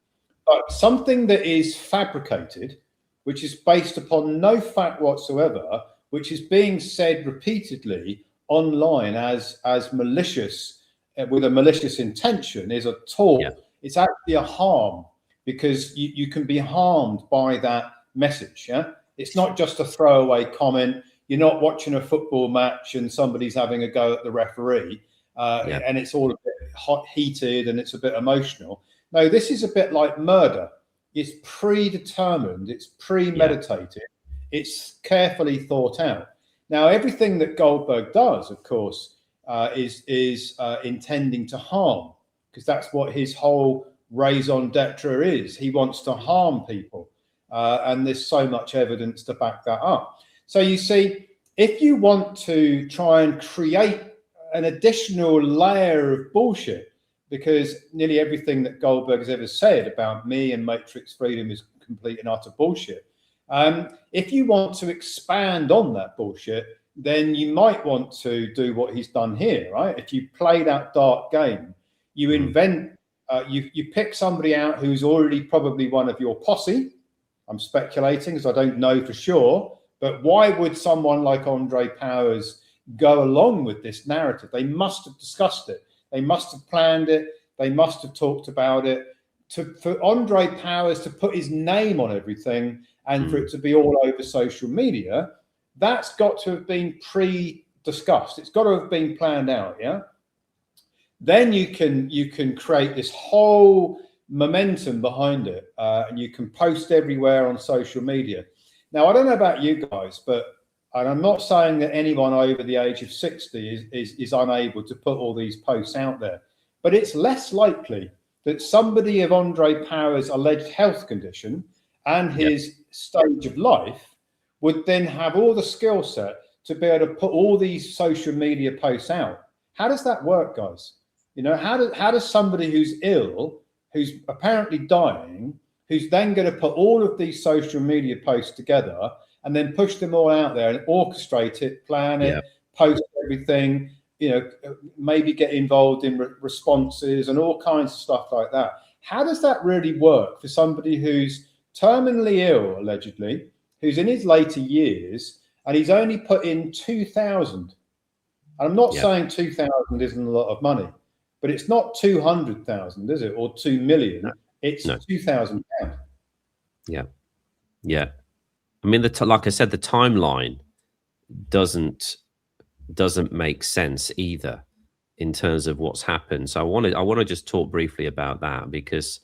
But something that is fabricated, which is based upon no fact whatsoever, which is being said repeatedly online as malicious, with a malicious intention, is a tort. It's actually a harm, because you can be harmed by that message. It's not just a throwaway comment. You're not watching a football match and somebody's having a go at the referee, and it's all a bit heated and it's a bit emotional. No, this is a bit like murder. It's predetermined, it's premeditated, it's carefully thought out. Now, everything that Goldberg does, of course, is intending to harm, because that's what his whole raison d'etre is. He wants to harm people, and there's so much evidence to back that up. So you see, if you want to try and create an additional layer of bullshit, because nearly everything that Goldberg has ever said about me and matrix freedom is complete and utter bullshit. If you want to expand on that bullshit, then you might want to do what he's done here, right? If you play that dark game, you invent, you pick somebody out who's already probably one of your posse. I'm speculating, because I don't know for sure. But why would someone like Andre Powers go along with this narrative? They must have discussed it. They must have planned it. They must have talked about it. For Andre Powers to put his name on everything and for it to be all over social media, that's got to have been pre-discussed. It's got to have been planned out, Then you can create this whole momentum behind it, and you can post everywhere on social media. Now, I don't know about you guys, and I'm not saying that anyone over the age of 60 is unable to put all these posts out there, but it's less likely that somebody of Andre Powers' alleged health condition and his stage of life would then have all the skill set to be able to put all these social media posts out. How does that work, guys? How does somebody who's ill, who's apparently dying, who's then going to put all of these social media posts together and then push them all out there and orchestrate it, plan it, post everything, maybe get involved in responses and all kinds of stuff like that? How does that really work for somebody who's terminally ill, allegedly, who's in his later years, and he's only put in 2,000? And I'm not saying 2,000 isn't a lot of money, but it's not 200,000, is it? Or 2 million. No. It's £2,000. Yeah. I mean, like I said, the timeline doesn't make sense either in terms of what's happened. So I want to just talk briefly about that, because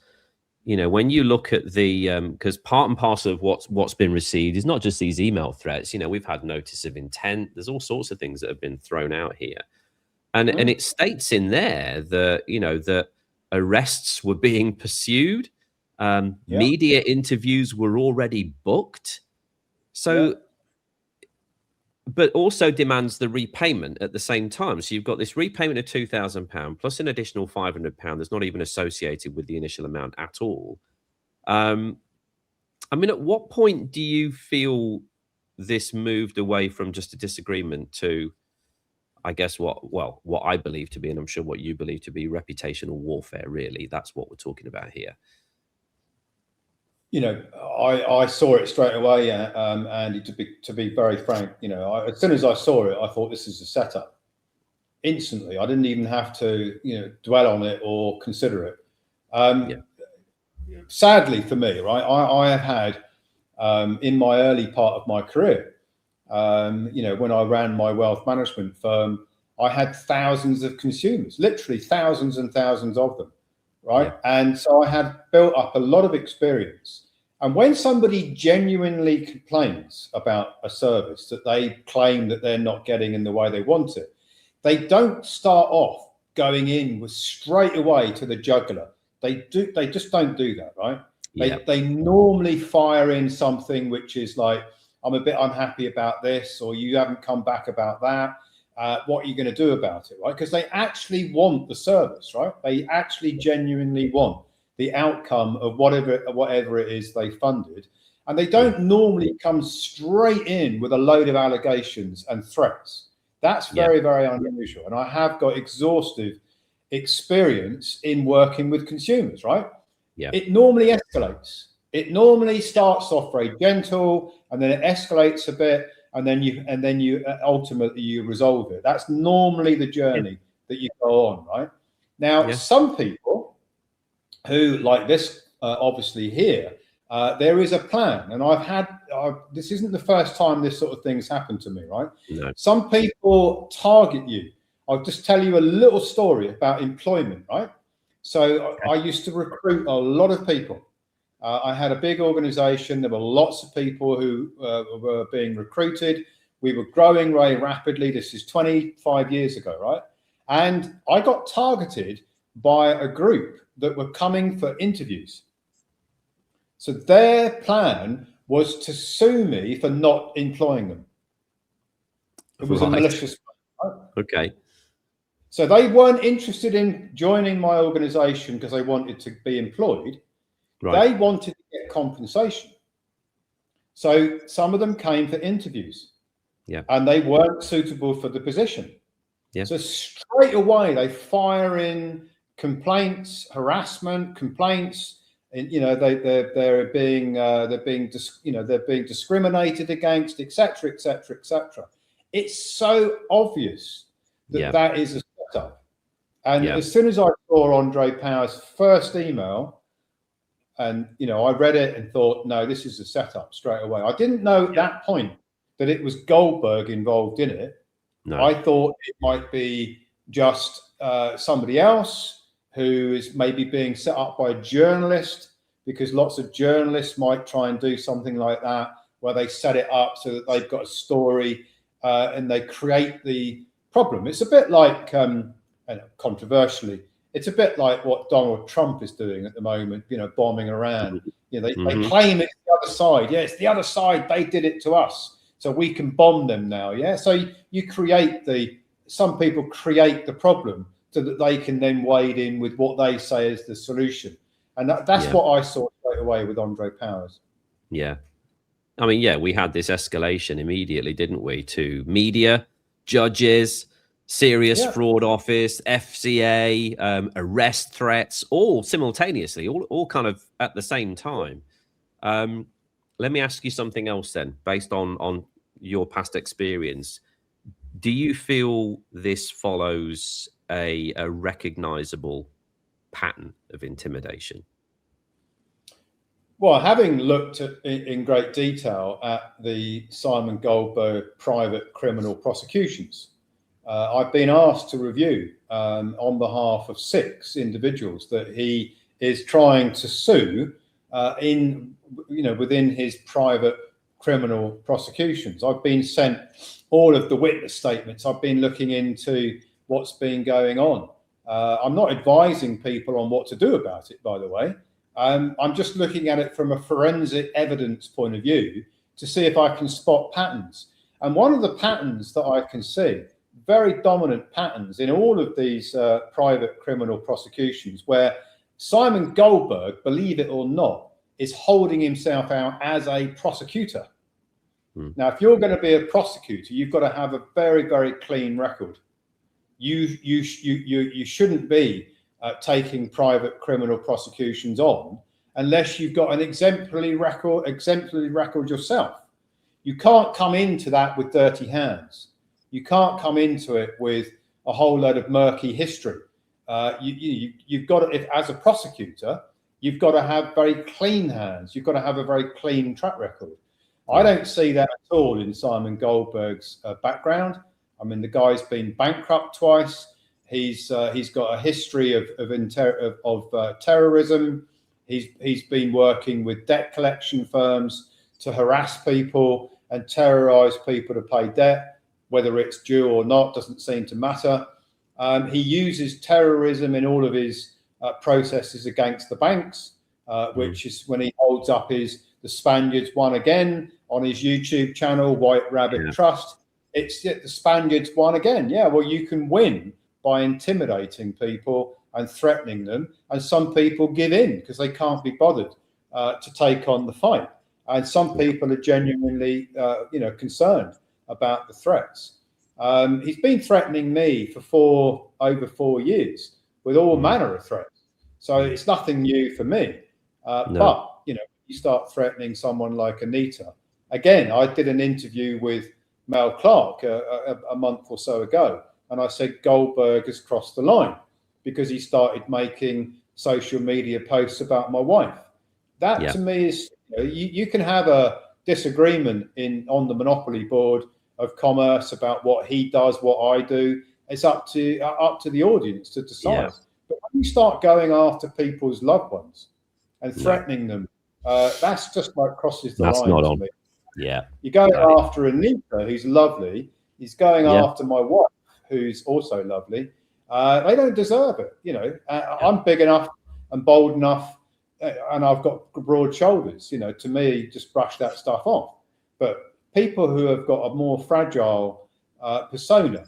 when you look at the because part and parcel of what's been received is not just these email threats. We've had notice of intent. There's all sorts of things that have been thrown out here, and it states in there that that arrests were being pursued, media interviews were already booked. So, but also demands the repayment at the same time. So you've got this repayment of £2,000 plus an additional £500 that's not even associated with the initial amount at all. I mean, at what point do you feel this moved away from just a disagreement to, I guess what I believe to be, and I'm sure what you believe to be, reputational warfare. Really, that's what we're talking about here. You know, I saw it straight away, Andy. To be very frank, you know, as soon as I saw it, I thought this is a setup. Instantly, I didn't even have to, you know, dwell on it or consider it. Sadly for me, right, I have had in my early part of my career, you know, when I ran my wealth management firm, I had thousands of consumers, literally thousands and thousands of them, right? And so I had built up a lot of experience. And when somebody genuinely complains about a service that they claim that they're not getting in the way they want it, they don't start off going in with straight away to the jugular. They just don't do that, right? They normally fire in something which is like, I'm a bit unhappy about this, or you haven't come back about that. What are you going to do about it, right? Because they actually want the service, right? They actually genuinely want the outcome of whatever it is they funded. And they don't normally come straight in with a load of allegations and threats. That's very, very unusual. And I have got exhaustive experience in working with consumers, right? It normally escalates. It normally starts off very gentle, and then it escalates a bit, and then you ultimately you resolve it. That's normally the journey that you go on, right? Now, some people who, like this, obviously here, there is a plan, and this isn't the first time this sort of thing's happened to me, right? No. Some people target you. I'll just tell you a little story about employment, right? So I used to recruit a lot of people. I had a big organization. There were lots of people who were being recruited. We were growing very rapidly. This is 25 years ago, right? And I got targeted by a group that were coming for interviews. So their plan was to sue me for not employing them. It was a malicious plan, right? Okay. So they weren't interested in joining my organization because they wanted to be employed. They wanted to get compensation. So some of them came for interviews, and they weren't suitable for the position. So straight away they fire in complaints, harassment, complaints, and you know they're being discriminated against, etc., etc., etc. It's so obvious that that is a setup. And as soon as I saw Andre Power's first email, and, you know, I read it and thought, no, this is a setup straight away. I didn't know at that point that it was Goldberg involved in it. No. I thought it might be just somebody else who is maybe being set up by a journalist, because lots of journalists might try and do something like that, where they set it up so that they've got a story and they create the problem. It's a bit like, controversially, it's a bit like what Donald Trump is doing at the moment, you know, bombing around. You know, they claim it's the other side. Yeah, it's the other side. They did it to us, so we can bomb them now. Yeah, so you create some people create the problem so that they can then wade in with what they say is the solution. And that's what I saw straight away with Andre Powers. Yeah. I mean, we had this escalation immediately, didn't we, to media, judges, serious fraud office, FCA, arrest threats, all simultaneously, all kind of at the same time. Let me ask you something else then, based on your past experience. Do you feel this follows a recognizable pattern of intimidation? Well, having looked at, in great detail at the Simon Goldberg private criminal prosecutions, I've been asked to review on behalf of 6 individuals that he is trying to sue within his private criminal prosecutions. I've been sent all of the witness statements. I've been looking into what's been going on. I'm not advising people on what to do about it, by the way. I'm just looking at it from a forensic evidence point of view to see if I can spot patterns. And one of the patterns that I can see, very dominant patterns in all of these private criminal prosecutions, where Simon Goldberg, believe it or not, is holding himself out as a prosecutor. Now, if you're going to be a prosecutor, you've got to have a very, very clean record. you shouldn't be taking private criminal prosecutions on unless you've got an exemplary record yourself. You can't come into that with dirty hands. You can't come into it with a whole load of murky history. You've got to, if as a prosecutor, you've got to have very clean hands. You've got to have a very clean track record. I don't see that at all in Simon Goldberg's background. I mean, the guy's been bankrupt twice. He's got a history of terrorism. He's been working with debt collection firms to harass people and terrorize people to pay debt, whether it's due or not, doesn't seem to matter. He uses terrorism in all of his processes against the banks, which is when he holds up the Spaniards won again on his YouTube channel, White Rabbit Trust. It's the Spaniards won again. Yeah, well, you can win by intimidating people and threatening them. And some people give in because they can't be bothered to take on the fight. And some people are genuinely, concerned about the threats. He's been threatening me for over 4 years with all manner of threats. So it's nothing new for me. But, you start threatening someone like Anita. Again, I did an interview with Mel Clark a month or so ago. And I said, Goldberg has crossed the line because he started making social media posts about my wife. That to me is, you can have a disagreement on the Monopoly Board of Commerce about what he does, what I do. It's up to the audience to decide. Yeah. But when you start going after people's loved ones and threatening them, that's just like crosses the line. That's not on. Me. Yeah. You're going after Anita, who's lovely. He's going after my wife, who's also lovely. They don't deserve it. I'm big enough and bold enough, and I've got broad shoulders. To me, just brush that stuff off. But people who have got a more fragile persona,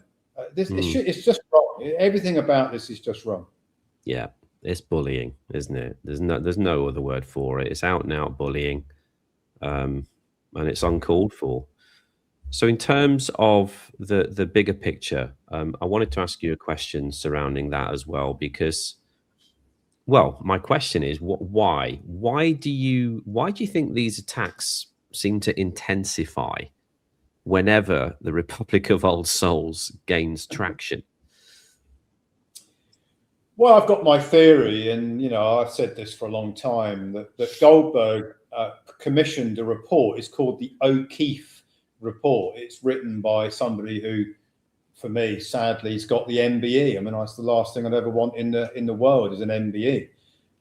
it's just wrong. Everything about this is just wrong. Yeah, it's bullying, isn't it? There's no other word for it. It's out and out bullying, and it's uncalled for. So in terms of the bigger picture, I wanted to ask you a question surrounding that as well, because, well, my question is, why? Why do you think these attacks seem to intensify whenever the Republic of Old Souls gains traction? Well, I've got my theory, and I've said this for a long time, that Goldberg commissioned a report. It's called the O'Keefe report. It's written by somebody who, for me, sadly, has got the MBE. I mean, that's the last thing I'd ever want in the world is an MBE.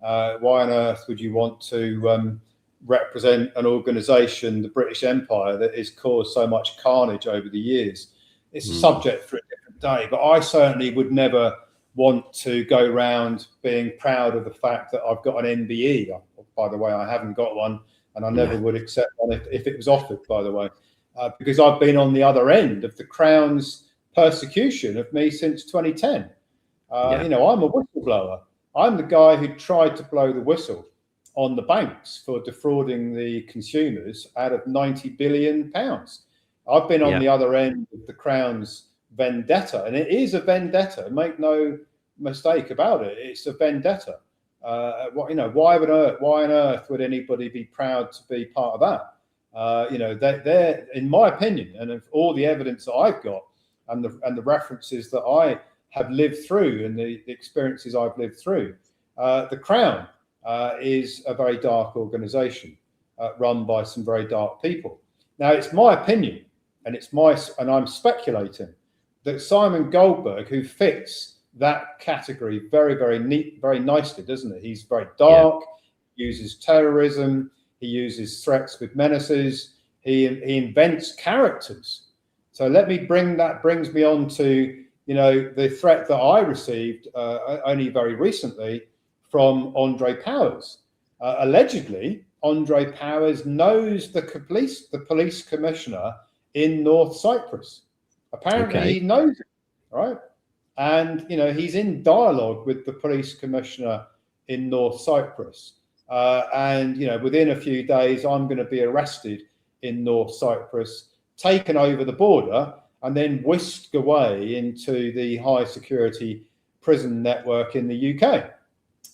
Why on earth would you want to represent an organisation, the British Empire, that has caused so much carnage over the years? It's a subject for a different day, but I certainly would never want to go around being proud of the fact that I've got an MBE. By the way, I haven't got one, and I never would accept one if it was offered, by the way, because I've been on the other end of the Crown's persecution of me since 2010. I'm a whistleblower. I'm the guy who tried to blow the whistle on the banks for defrauding the consumers out of £90 billion. I've been on the other end of the Crown's vendetta, and it is a vendetta. Make no mistake about it. It's a vendetta. Why on earth would anybody be proud to be part of that? They're, in my opinion, and of all the evidence that I've got, and the references that I have lived through and the experiences I've lived through, the Crown is a very dark organisation run by some very dark people. Now, it's my opinion, and I'm speculating, that Simon Goldberg, who fits that category very, very very nicely, doesn't he? He's very dark, uses terrorism, he uses threats with menaces, he invents characters. So brings me on to, the threat that I received only very recently from Andre Powers. Allegedly, Andre Powers knows the police commissioner in North Cyprus. Apparently he knows it, right? And, he's in dialogue with the police commissioner in North Cyprus. And within a few days, I'm going to be arrested in North Cyprus, taken over the border, and then whisked away into the high security prison network in the UK,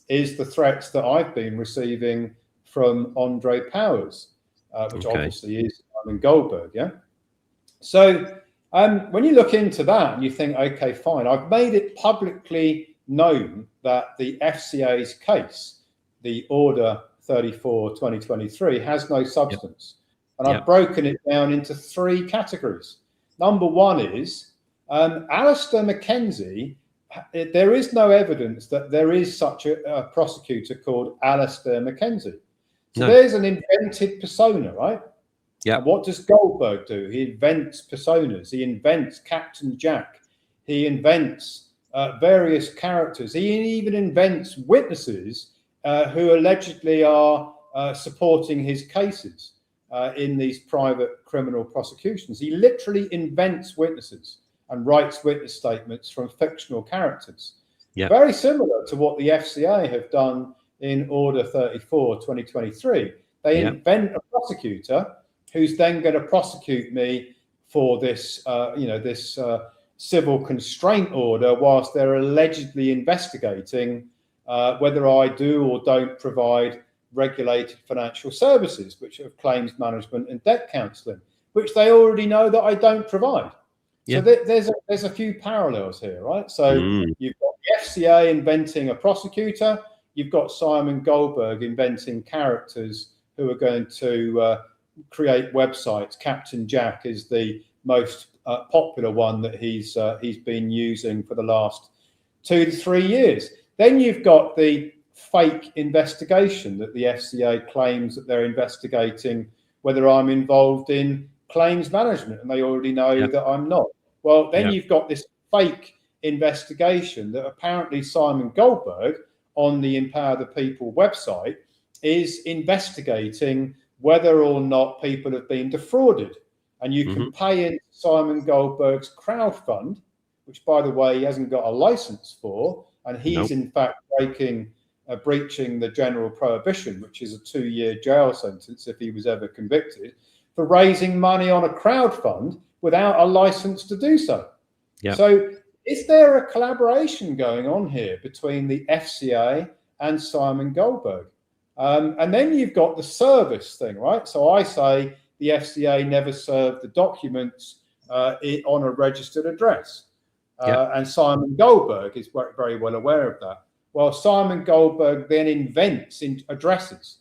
is the threats that I've been receiving from Andre Powers, which obviously is Goldberg. Yeah. So when you look into that and you think, okay, fine, I've made it publicly known that the FCA's case, the Order 34/2023, has no substance. And I've broken it down into 3 categories. Number 1 is Alistair Mackenzie. There is no evidence that there is such a prosecutor called Alistair Mackenzie. So there's an invented persona, right? Yeah. What does Goldberg do? He invents personas. He invents Captain Jack. He invents various characters. He even invents witnesses who allegedly are supporting his cases in these private criminal prosecutions. He literally invents witnesses and writes witness statements from fictional characters. Yeah. Very similar to what the FCA have done in Order 34/2023. They invent a prosecutor who's then going to prosecute me for this, this civil constraint order, whilst they're allegedly investigating whether I do or don't provide regulated financial services, which are claims management and debt counselling, which they already know that I don't provide. Yeah. So there's a few parallels here, right? So you've got the FCA inventing a prosecutor, you've got Simon Goldberg inventing characters who are going to create websites. Captain Jack is the most popular one that he's been using for the last 2 to 3 years. Then you've got the fake investigation that the FCA claims that they're investigating whether I'm involved in claims management, and they already know that I'm not. Well, then you've got this fake investigation that apparently Simon Goldberg on the Empower the People website is investigating whether or not people have been defrauded. And you can pay in Simon Goldberg's crowd fund, which, by the way, he hasn't got a license for, and he's in fact breaching the general prohibition, which is a 2-year jail sentence if he was ever convicted, for raising money on a crowd fund without a license to do so. So is there a collaboration going on here between the FCA and Simon Goldberg? And then you've got the service thing, right? So I say the FCA never served the documents on a registered address. And Simon Goldberg is very well aware of that. Well, Simon Goldberg then invents addresses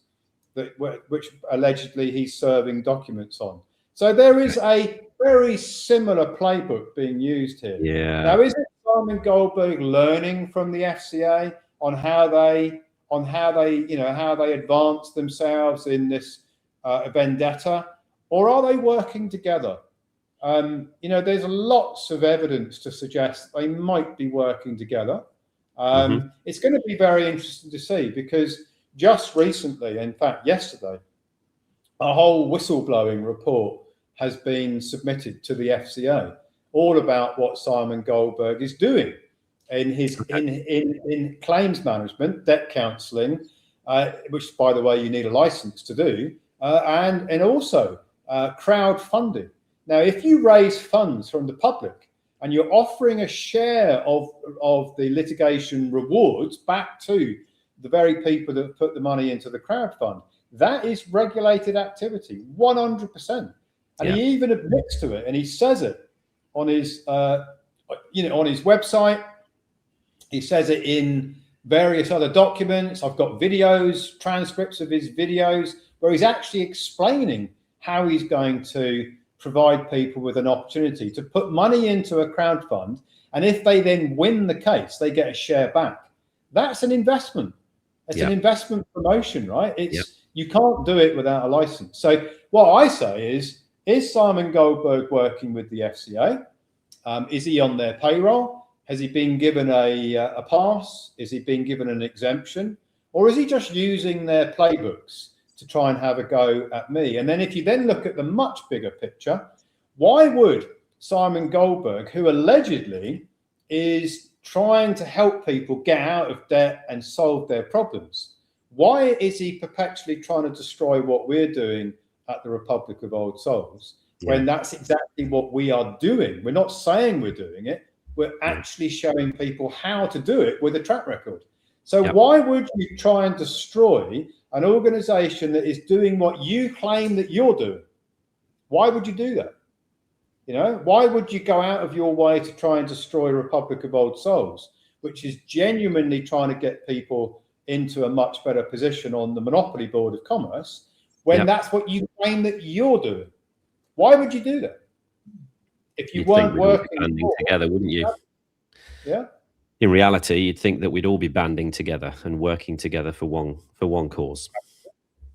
which allegedly he's serving documents on. So there is a very similar playbook being used here. Now, is it Simon Goldberg learning from the FCA on how they advance themselves in this vendetta, or are they working together? There's lots of evidence to suggest they might be working together. It's going to be very interesting to see, because just recently, in fact, yesterday, a whole whistleblowing report has been submitted to the FCA, all about what Simon Goldberg is doing in his in claims management, debt counselling, which, by the way, you need a license to do, and also crowdfunding. Now, if you raise funds from the public and you're offering a share of the litigation rewards back to the very people that put the money into the crowd fund, that is regulated activity, 100%. And he even admits to it, and he says it on his, on his website. He says it in various other documents. I've got videos, transcripts of his videos, where he's actually explaining how he's going to provide people with an opportunity to put money into a crowd fund, and if they then win the case, they get a share back. That's an investment. It's an investment promotion, right? You can't do it without a license. So what I say is Simon Goldberg working with the FCA? Is he on their payroll? Has he been given a pass? Is he being given an exemption? Or is he just using their playbooks to try and have a go at me? And then if you then look at the much bigger picture, why would Simon Goldberg, who allegedly is trying to help people get out of debt and solve their problems, why is he perpetually trying to destroy what we're doing at the Republic of Old Souls? when that's exactly what we are doing. We're not saying we're doing it. We're actually showing people how to do it with a track record. So why would you try and destroy an organization that is doing what you claim that you're doing? Why would you do that? You know, why would you go out of your way to try and destroy Republic of Old Souls, which is genuinely trying to get people into a much better position on the Monopoly Board of Commerce, when that's what you claim that you're doing? Why would you do that? If you weren't working together, wouldn't you? Yeah. In reality, you'd think that we'd all be banding together and working together for one cause.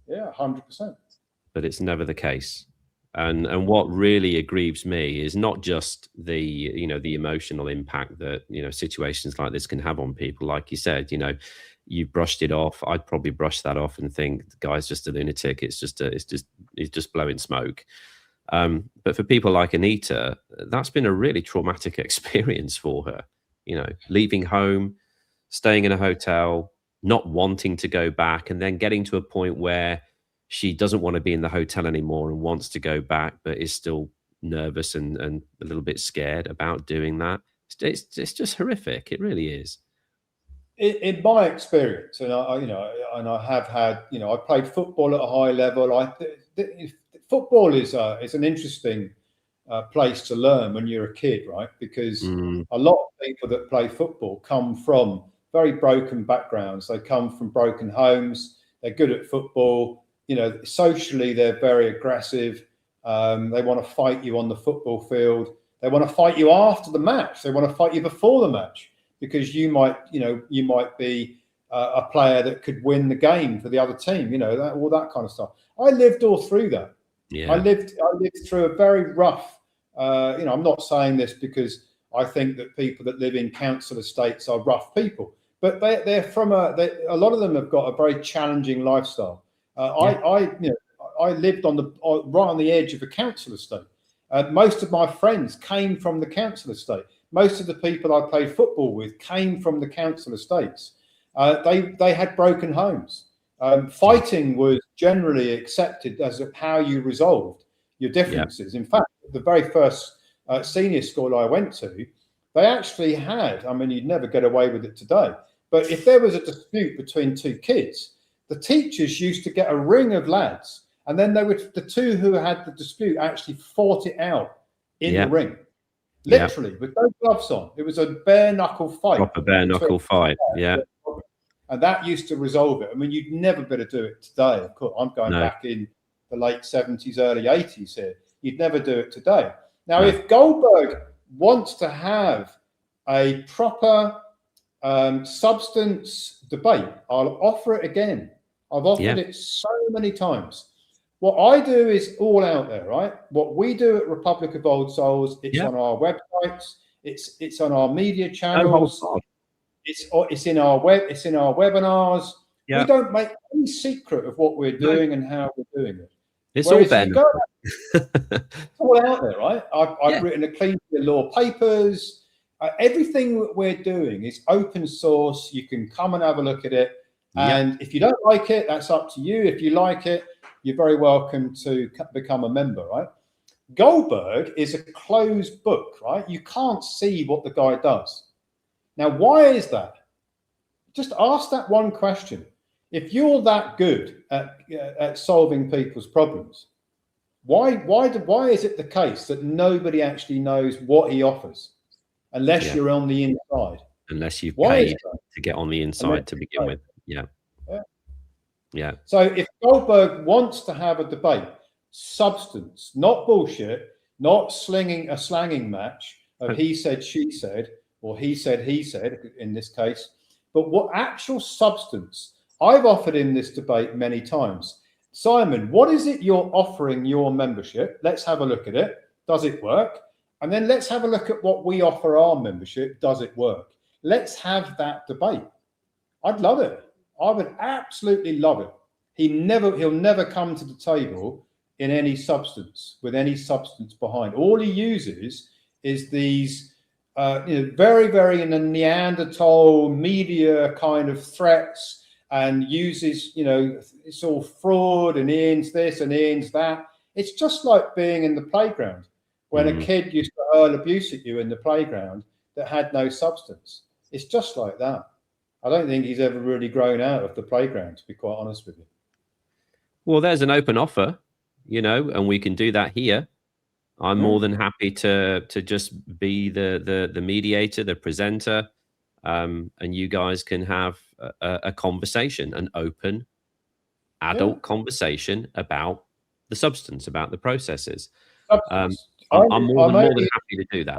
Yeah, 100%. But it's never the case. And what really aggrieves me is not just the emotional impact that situations like this can have on people. Like you said, you brushed it off. I'd probably brush that off and think the guy's just a lunatic. It's just blowing smoke. But for people like Anita, that's been a really traumatic experience for her. Leaving home, staying in a hotel, not wanting to go back, and then getting to a point where she doesn't want to be in the hotel anymore and wants to go back, but is still nervous and a little bit scared about doing that. It's just horrific. It really is. In my experience, and I have had, I played football at a high level. Football is an interesting place to learn when you're a kid, right? Because a lot of people that play football come from very broken backgrounds. They come from broken homes. They're good at football. Socially, they're very aggressive. They want to fight you on the football field. They want to fight you after the match. They want to fight you before the match because you might be a player that could win the game for the other team. All that kind of stuff. I lived all through that. Yeah. I lived through a very rough. I'm not saying this because I think that people that live in council estates are rough people, but they're from a lot of them have got a very challenging lifestyle. I lived right on the edge of a council estate. Most of my friends came from the council estate. Most of the people I played football with came from the council estates. They had broken homes. Fighting was generally accepted as how you resolved your differences. In fact, the very first senior school I went to, they actually had, you'd never get away with it today, but if there was a dispute between two kids, the teachers used to get a ring of lads, and then the two who had the dispute actually fought it out in the ring, literally with no gloves on. It was a bare knuckle fight. Proper bare knuckle fight. Yeah. And that used to resolve it. You'd never better do it today. Of course, I'm going back in the late 70s, early 80s here. You'd never do it today. Now, if Goldberg wants to have a proper substance debate, I'll offer it again. I've offered it so many times. What I do is all out there, right? What we do at Republic of Old Souls, it's on our websites, it's on our media channels, it's in our webinars. We don't make any secret of what we're doing and how we're doing it. It's all Ben. It's all out there, right? I've written a clean law papers. Everything that we're doing is open source. You can come and have a look at it. And if you don't like it, that's up to you. If you like it, you're very welcome to become a member, right? Goldberg is a closed book, right? You can't see what the guy does. Now, why is that? Just ask that one question. If you're that good at solving people's problems, why is it the case that nobody actually knows what he offers unless you're on the inside? Unless you've paid to get on the inside to begin with. Yeah. So if Goldberg wants to have a debate, substance, not bullshit, not slanging match of he said, she said, or he said in this case, but what actual substance. I've offered in this debate many times. Simon, what is it you're offering your membership? Let's have a look at it. Does it work? And then let's have a look at what we offer our membership. Does it work? Let's have that debate. I'd love it. I would absolutely love it. He'll never come to the table in any substance, with any substance behind. All he uses is these very, very in a Neanderthal media kind of threats, and uses, it's all fraud and Ian's this and Ian's that. It's just like being in the playground when a kid used to hurl abuse at you in the playground that had no substance. It's just like that. I don't think he's ever really grown out of the playground, to be quite honest with you. Well, there's an open offer, and we can do that here. I'm more than happy to just be the mediator, the presenter, and you guys can have a conversation, an open adult conversation about the substance, about the processes. I'm more than happy to do that.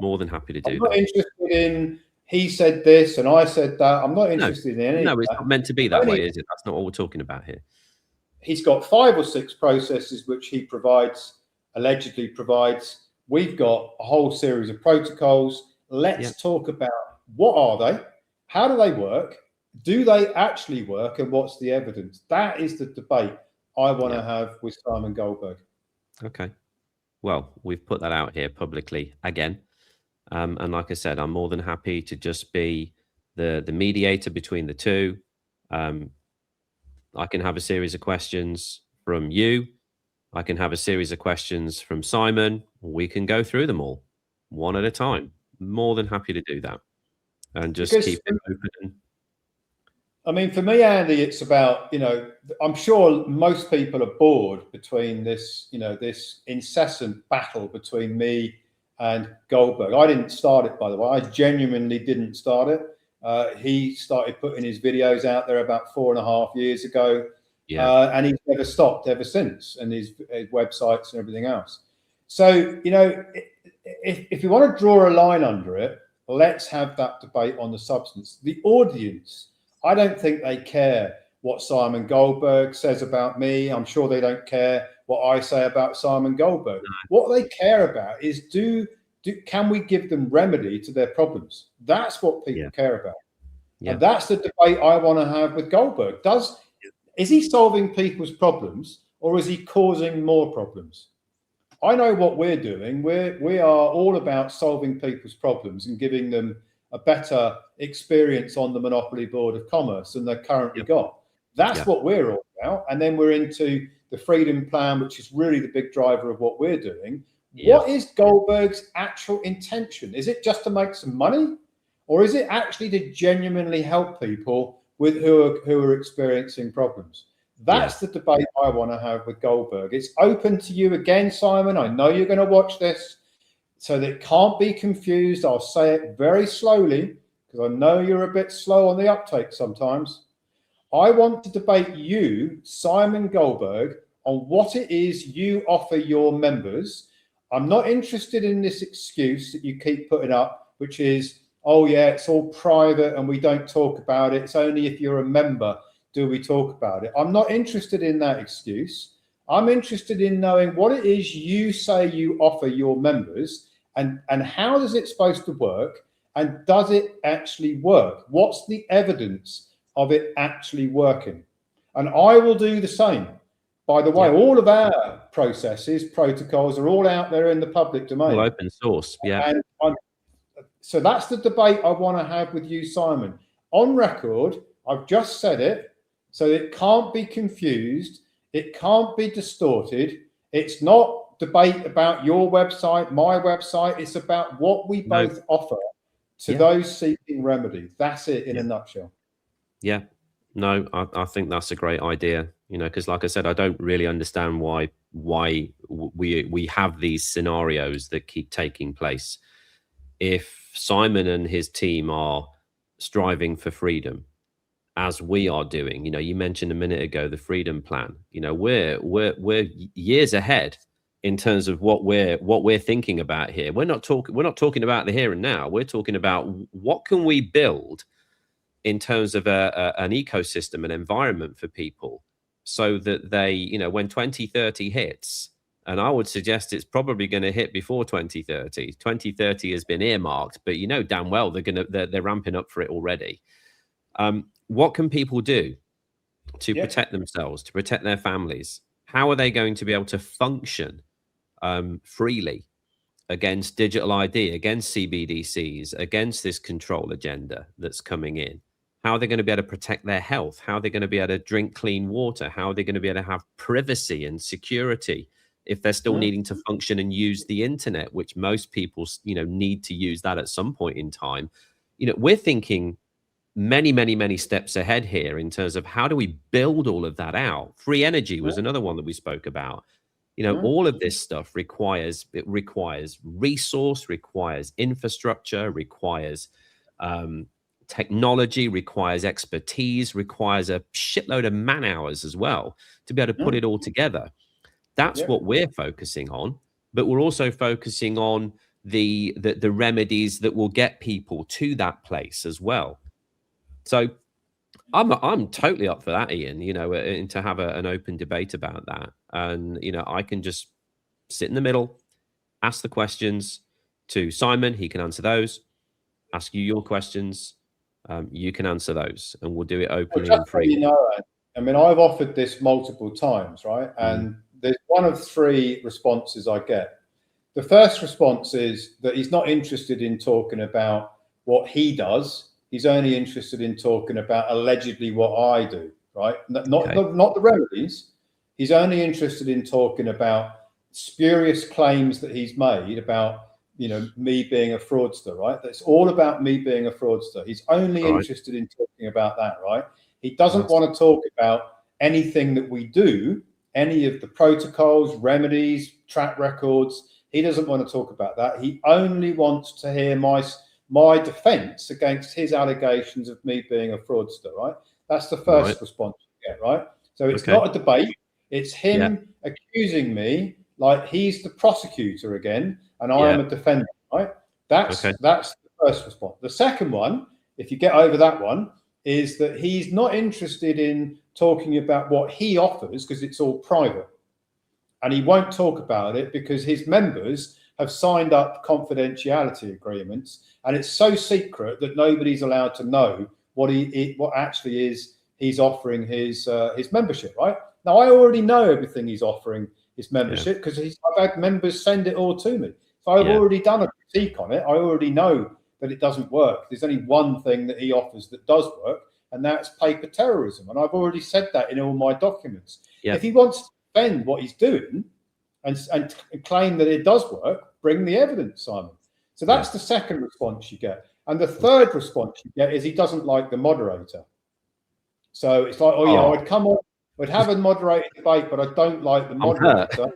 More than happy to do that. I'm not interested in he said this and I said that. I'm not interested in any. No, it's not meant to be that way, is it? That's not what we're talking about here. He's got 5 or 6 processes which he allegedly provides. We've got a whole series of protocols. Let's talk about what are they? How do they work? Do they actually work? And what's the evidence? That is the debate I want to have with Simon Goldberg. Okay. Well, we've put that out here publicly again. And like I said, I'm more than happy to just be the mediator between the two. I can have a series of questions from you. I can have a series of questions from Simon. We can go through them all one at a time. More than happy to do that. And just keep it open. I mean, for me, Andy, it's about, I'm sure most people are bored between this, this incessant battle between me and Goldberg. I didn't start it, by the way. I genuinely didn't start it. He started putting his videos out there about 4.5 years ago. And he's never stopped ever since, and his websites and everything else. So, if you want to draw a line under it, let's have that debate on the substance. The audience, I don't think they care what Simon Goldberg says about me. I'm sure they don't care what I say about Simon Goldberg. No. What they care about is can we give them remedy to their problems? That's what people care about. And that's the debate I want to have with Goldberg. Is he solving people's problems, or is he causing more problems? I know what we're doing. We are all about solving people's problems and giving them a better experience on the Monopoly Board of Commerce than they've currently got. That's what we're all about. And then we're into the Freedom Plan, which is really the big driver of what we're doing. What is Goldberg's actual intention? Is it just to make some money, or is it actually to genuinely help people who are experiencing problems? That's the debate I want to have with Goldberg. It's open to you again, Simon. I know you're going to watch this, so that it can't be confused. I'll say it very slowly because I know you're a bit slow on the uptake sometimes. I want to debate you, Simon Goldberg, on what it is you offer your members. I'm not interested in this excuse that you keep putting up, which is, oh yeah, it's all private and we don't talk about it. It's only if you're a member do we talk about it. I'm not interested in that excuse. I'm interested in knowing what it is you say you offer your members, and how is it supposed to work, and does it actually work? What's the evidence of it actually working? And I will do the same. By the way, all of our processes, protocols are all out there in the public domain. All open source, So that's the debate I want to have with you, Simon. On record, I've just said it, so it can't be confused. It can't be distorted. It's not debate about your website, my website. It's about what we both offer to those seeking remedy. That's it in a nutshell. Yeah. No, I think that's a great idea, because like I said, I don't really understand why we have these scenarios that keep taking place. If Simon and his team are striving for freedom, as we are doing, you mentioned a minute ago the Freedom Plan. We're years ahead in terms of what we're thinking about here. We're not talking about the here and now. We're talking about what can we build in terms of an ecosystem, an environment for people, so that they, when 2030 hits. And I would suggest it's probably going to hit before 2030. 2030 has been earmarked, but damn well they're ramping up for it already. What can people do to protect themselves, to protect their families? How are they going to be able to function freely against digital ID, against CBDCs, against this control agenda that's coming in? How are they going to be able to protect their health? How are they going to be able to drink clean water? How are they going to be able to have privacy and security if they're still needing to function and use the internet, which most people, need to use that at some point in time. We're thinking many steps ahead here in terms of how do we build all of that out. Free energy was another one that we spoke about. All of this stuff requires resource, requires infrastructure, requires technology, requires expertise, requires a shitload of man hours as well to be able to put it all together. That's what we're focusing on, but we're also focusing on the remedies that will get people to that place as well. So I'm totally up for that, Ian, and to have an open debate about that. And, I can just sit in the middle, ask the questions to Simon. He can answer those, ask you your questions. You can answer those, and we'll do it openly and free. I mean, I've offered this multiple times, right? And there's one of three responses I get. The first response is that he's not interested in talking about what he does. He's only interested in talking about allegedly what I do, right? Not the remedies. He's only interested in talking about spurious claims that he's made about, me being a fraudster, right? That's all about me being a fraudster. He's only interested in talking about that, right? He doesn't want to talk about anything that we do, any of the protocols, remedies, track records. He doesn't want to talk about that. He only wants to hear my defense against his allegations of me being a fraudster, right? That's the first response you get, right? So it's not a debate. It's him accusing me like he's the prosecutor again, and I am a defendant, right? That's the first response. The second one, if you get over that one, is that he's not interested in talking about what he offers because it's all private. And he won't talk about it because his members have signed up confidentiality agreements, and it's so secret that nobody's allowed to know what actually is he's offering his membership, right? Now, I already know everything he's offering his membership because I've had members send it all to me. So I've already done a critique on it. I already know that it doesn't work. There's only one thing that he offers that does work, and that's paper terrorism. And I've already said that in all my documents. If he wants to defend what he's doing and claim that it does work, bring the evidence, Simon. So that's the second response you get. And the third response you get is he doesn't like the moderator. So it's like, I'd come on, we'd have a moderated debate, but I don't like the moderator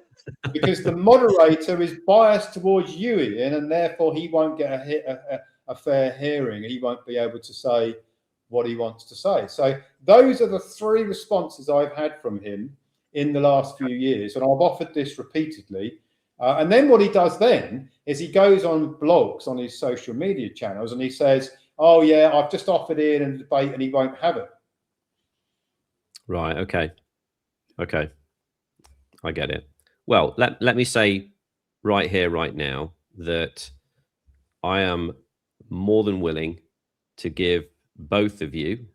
because the moderator is biased towards you, Ian, and therefore he won't get a fair hearing. He won't be able to say what he wants to say. So those are the three responses I've had from him in the last few years, and I've offered this repeatedly. And then what he does then is he goes on blogs on his social media channels and he says, oh yeah, I've just offered Ian a debate and he won't have it. Right. Okay. I get it. Well, let me say right here, right now, that I am more than willing to give both of you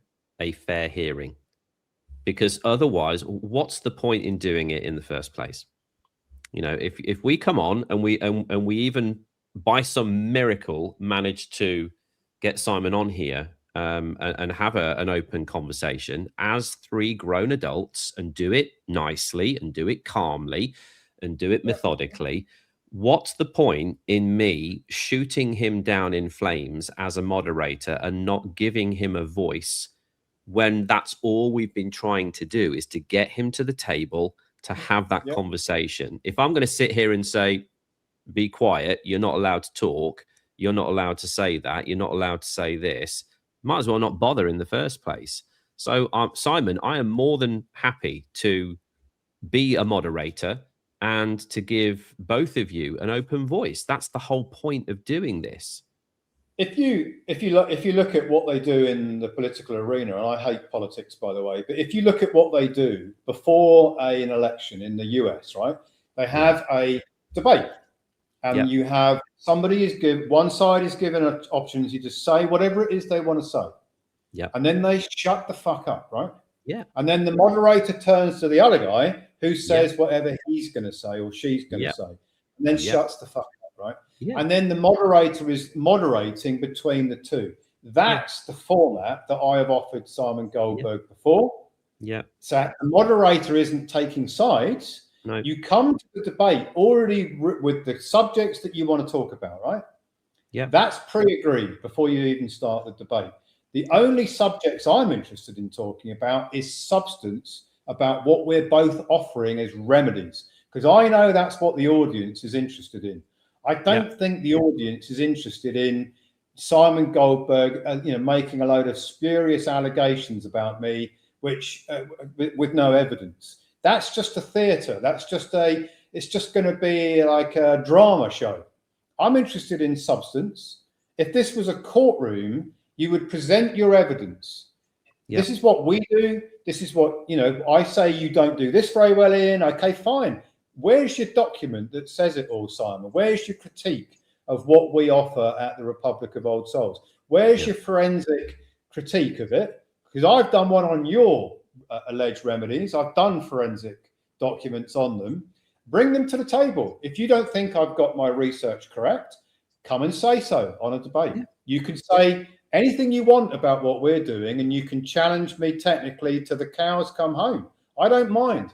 a fair hearing, because otherwise, what's the point in doing it in the first place? If we come on and we even by some miracle manage to get Simon on here and have an open conversation as three grown adults and do it nicely and do it calmly and do it methodically, what's the point in me shooting him down in flames as a moderator and not giving him a voice when that's all we've been trying to do, is to get him to the table to have that conversation? If I'm going to sit here and say, be quiet, you're not allowed to talk, you're not allowed to say that, you're not allowed to say this, might as well not bother in the first place. So Simon, I am more than happy to be a moderator and to give both of you an open voice. That's the whole point of doing this. If you look at what they do in the political arena, and I hate politics, by the way, but if you look at what they do before an election in the US, right, they have a debate, and you have one side is given an opportunity to say whatever it is they want to say, and then they shut the fuck up, right? And then the moderator turns to the other guy who says whatever he's going to say or she's going to say, and then shuts the fuck up, right? And then the moderator is moderating between the two. That's the format that I have offered Simon Goldberg before. So the moderator isn't taking sides. No. You come to the debate already with the subjects that you want to talk about, right? Yeah. That's pre-agreed before you even start the debate. The only subjects I'm interested in talking about is substance, about what we're both offering as remedies, because I know that's what the audience is interested in. I don't think the audience is interested in Simon Goldberg, making a load of spurious allegations about me, which with no evidence. That's just a theatre. It's just going to be like a drama show. I'm interested in substance. If this was a courtroom, you would present your evidence. This is what we do. This is what, I say you don't do this very well, Ian. Okay, fine. Where's your document that says it all, Simon? Where's your critique of what we offer at the Republic of Old Souls? Where's your forensic critique of it? Because I've done one on your alleged remedies. I've done forensic documents on them. Bring them to the table. If you don't think I've got my research correct, come and say so on a debate. You can say anything you want about what we're doing, and you can challenge me technically to the cows come home. I don't mind,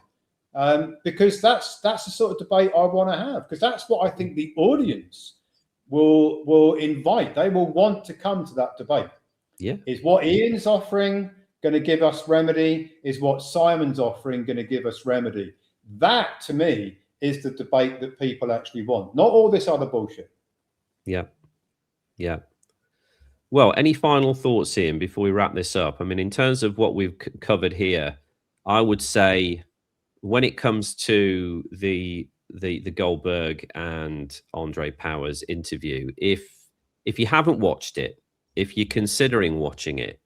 because that's the sort of debate I want to have, because that's what I think the audience will invite. They will want to come to that debate. Yeah. Is what Ian's offering going to give us remedy? Is what Simon's offering going to give us remedy? That, to me, is the debate that people actually want, not all this other bullshit. Yeah. Yeah. Well, any final thoughts, Ian, before we wrap this up? I mean, in terms of what we've covered here, I would say when it comes to the Goldberg and Andre Powers interview, if you haven't watched it, if you're considering watching it,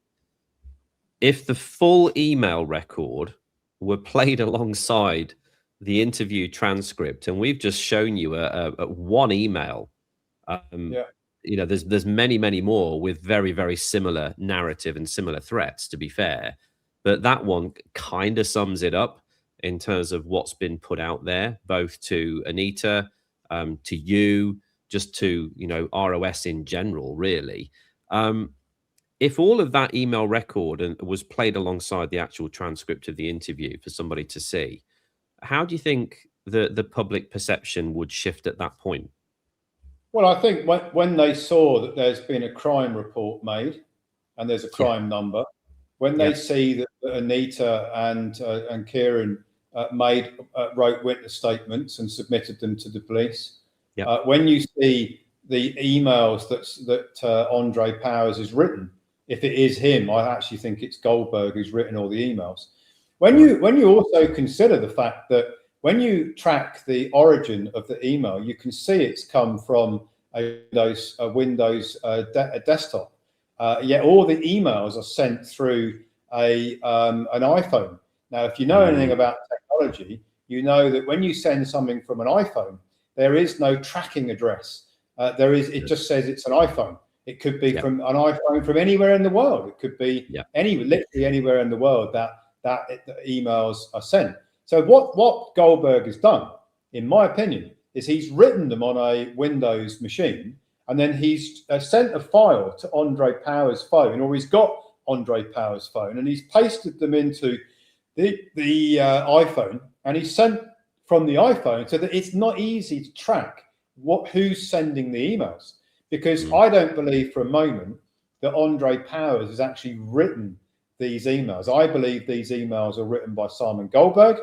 if the full email record were played alongside the interview transcript, and we've just shown you a one email, there's many more with very, very similar narrative and similar threats, to be fair, but that one kind of sums it up in terms of what's been put out there, both to Anita, to you, just to ROS in general, really. If all of that email record was played alongside the actual transcript of the interview for somebody to see, how do you think the public perception would shift at that point? Well, I think when they saw that there's been a crime report made and there's a crime number, when they see that Anita and Kieran wrote witness statements and submitted them to the police, when you see the emails that Andre Powers has written, if it is him, I actually think it's Goldberg who's written all the emails. When you also consider the fact that when you track the origin of the email, you can see it's come from a Windows desktop. Yet all the emails are sent through an iPhone. Now, if you know anything about technology, you know that when you send something from an iPhone, there is no tracking address. It just says it's an iPhone. It could be from an iPhone from anywhere in the world. It could be literally anywhere in the world that emails are sent. So what Goldberg has done, in my opinion, is he's written them on a Windows machine, and then he's sent a file to Andre Powers' phone, or he's got Andre Powers' phone, and he's pasted them into the iPhone, and he's sent from the iPhone so that it's not easy to track who's sending the emails. Because I don't believe for a moment that Andre Powers has actually written these emails. I believe these emails are written by Simon Goldberg.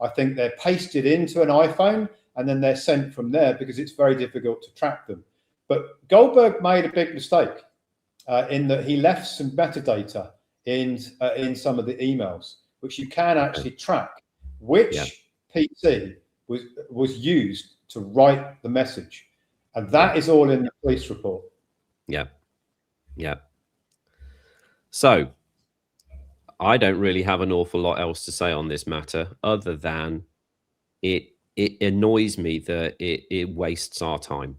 I think they're pasted into an iPhone and then they're sent from there because it's very difficult to track them. But Goldberg made a big mistake in that he left some metadata in some of the emails, which you can actually track which PC was used to write the message. And that is all in the police report. Yeah. So I don't really have an awful lot else to say on this matter, other than it annoys me that it wastes our time.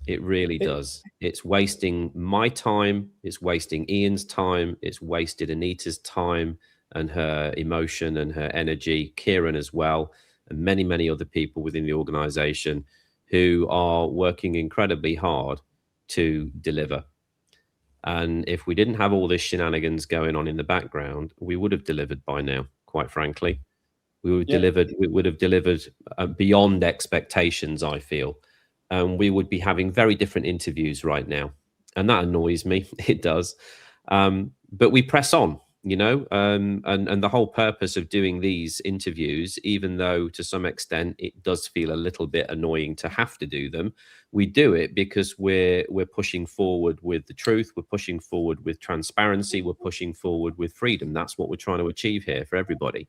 It really does. It's wasting my time. It's wasting Ian's time. It's wasted Anita's time and her emotion and her energy, Kieran as well, and many, many other people within the organization who are working incredibly hard to deliver. And if we didn't have all this shenanigans going on in the background, we would have delivered by now, quite frankly. We would have delivered beyond expectations, I feel. We would be having very different interviews right now. And that annoys me. It does. But we press on, you know, and the whole purpose of doing these interviews, even though to some extent it does feel a little bit annoying to have to do them, we do it because we're pushing forward with the truth. We're pushing forward with transparency. We're pushing forward with freedom. That's what we're trying to achieve here for everybody.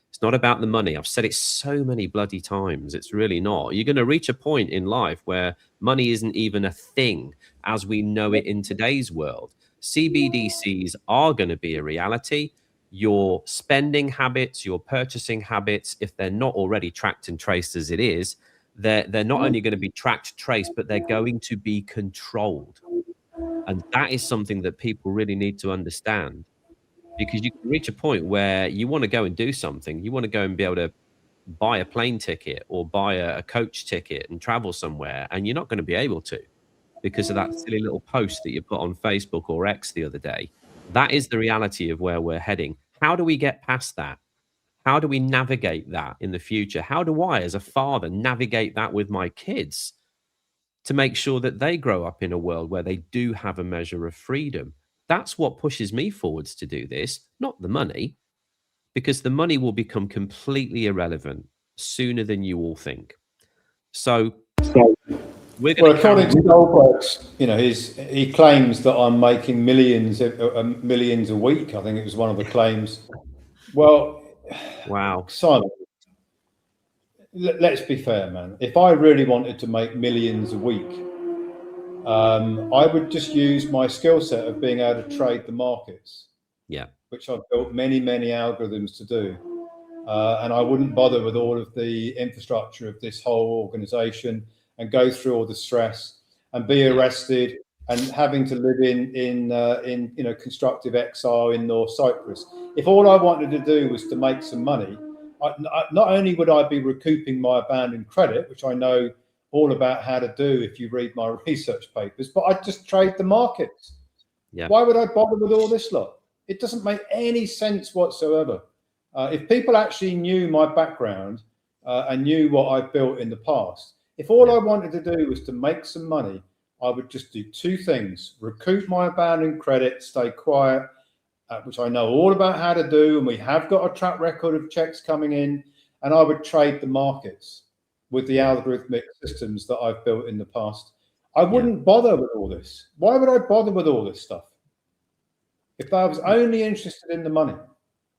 It's not about the money. I've said it so many bloody times. It's really not. You're going to reach a point in life where money isn't even a thing as we know it in today's world. CBDCs are going to be a reality. Your spending habits, your purchasing habits, if they're not already tracked and traced as it is, they're not only going to be tracked, traced, but they're going to be controlled. And that is something that people really need to understand. Because you can reach a point where you want to go and do something. You want to go and be able to buy a plane ticket or buy a coach ticket and travel somewhere, and you're not going to be able to because of that silly little post that you put on Facebook or X the other day. That is the reality of where we're heading. How do we get past that? How do we navigate that in the future? How do I, as a father, navigate that with my kids to make sure that they grow up in a world where they do have a measure of freedom? That's what pushes me forwards to do this, not the money, because the money will become completely irrelevant sooner than you all think. So we're going to according to Goldberg's, you know, he claims that I'm making millions a week. I think it was one of the claims. Well, wow, Simon, let's be fair, man. If I really wanted to make millions a week, I would just use my skill set of being able to trade the markets. Yeah. Which I've built many algorithms to do. And I wouldn't bother with all of the infrastructure of this whole organization and go through all the stress and be arrested and having to live in you know, constructive exile in North Cyprus. If all I wanted to do was to make some money, not only would I be recouping my abandoned credit, which I know all about how to do if you read my research papers, but I'd just trade the markets. Yeah. Why would I bother with all this lot? It doesn't make any sense whatsoever. If people actually knew my background and knew what I've built in the past, if all I wanted to do was to make some money, I would just do two things: recoup my abandoned credit, stay quiet, which I know all about how to do, and we have got a track record of checks coming in, and I would trade the markets with the algorithmic systems that I've built in the past. I wouldn't bother with all this. Why would I bother with all this stuff if I was only interested in the money?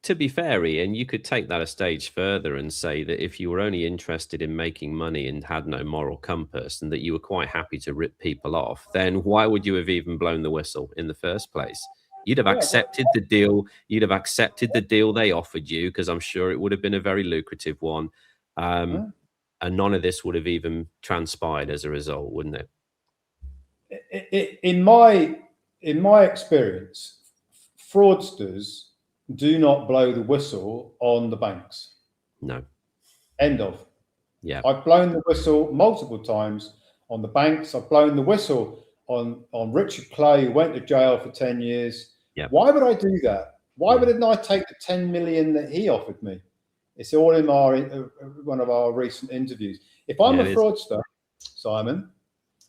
To be fair, Ian, you could take that a stage further and say that if you were only interested in making money and had no moral compass and that you were quite happy to rip people off, then why would you have even blown the whistle in the first place? You'd have accepted the deal. You'd have accepted the deal they offered you, because I'm sure it would have been a very lucrative one. And none of this would have even transpired as a result, wouldn't it? In my experience, fraudsters do not blow the whistle on the banks. No. End of. Yeah. I've blown the whistle multiple times on the banks. I've blown the whistle on Richard Clay, who went to jail for 10 years. Yeah. Why would I do that? Why wouldn't I take the 10 million that he offered me? It's all in one of our recent interviews. If I'm a fraudster, Simon,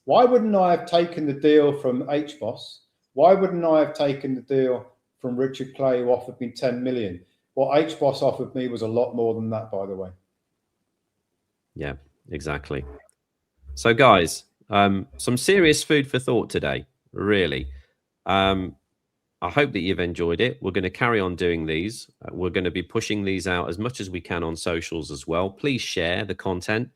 why wouldn't I have taken the deal from HBOS? Why wouldn't I have taken the deal from Richard Clay, who offered me 10 million? What HBOS offered me was a lot more than that, by the way. Yeah, exactly. So guys, some serious food for thought today, really. I hope that you've enjoyed it. We're going to carry on doing these. We're going to be pushing these out as much as we can on socials as well. Please share the content.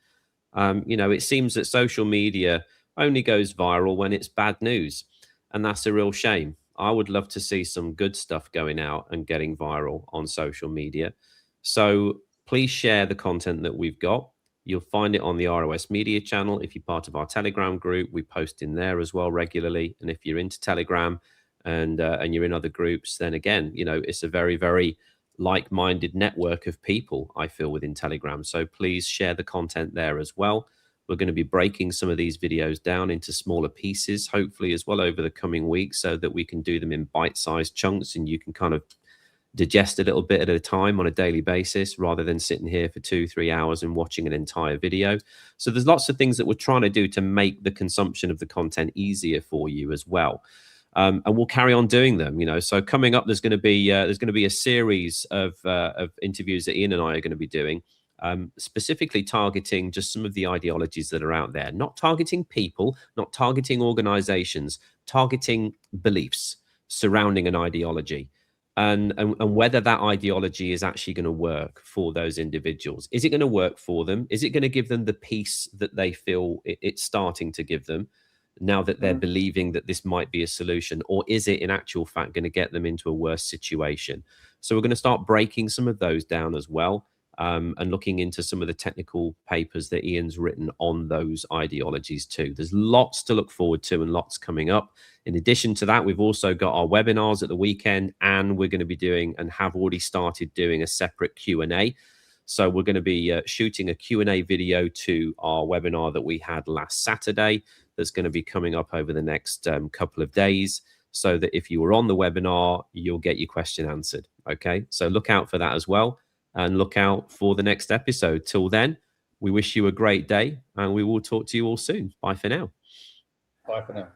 You know, it seems that social media only goes viral when it's bad news, and that's a real shame. I would love to see some good stuff going out and getting viral on social media. So please share the content that we've got. You'll find it on the ROS Media channel. If you're part of our Telegram group, we post in there as well regularly. And if you're into Telegram and you're in other groups, then again, you know, it's a very, very like-minded network of people, I feel, within Telegram. So please share the content there as well. We're going to be breaking some of these videos down into smaller pieces, hopefully as well over the coming weeks, so that we can do them in bite-sized chunks and you can kind of digest a little bit at a time on a daily basis, rather than sitting here for 2-3 hours and watching an entire video. So there's lots of things that we're trying to do to make the consumption of the content easier for you as well. And we'll carry on doing them, you know. So coming up, there's going to be a series of interviews that Ian and I are going to be doing, specifically targeting just some of the ideologies that are out there, not targeting people, not targeting organizations, targeting beliefs surrounding an ideology, and whether that ideology is actually going to work for those individuals. Is it going to work for them? Is it going to give them the peace that they feel it's starting to give them now that they're believing that this might be a solution? Or is it in actual fact going to get them into a worse situation? So we're going to start breaking some of those down as well, and looking into some of the technical papers that Ian's written on those ideologies too. There's lots to look forward to and lots coming up. In addition to that, we've also got our webinars at the weekend, and we're going to be doing, and have already started doing, a separate Q&A. So we're going to be shooting a Q&A video to our webinar that we had last Saturday. That's going to be coming up over the next couple of days, so that if you were on the webinar, you'll get your question answered. Okay, so look out for that as well, and look out for the next episode. Till then, we wish you a great day, and we will talk to you all soon. Bye for now. Bye for now.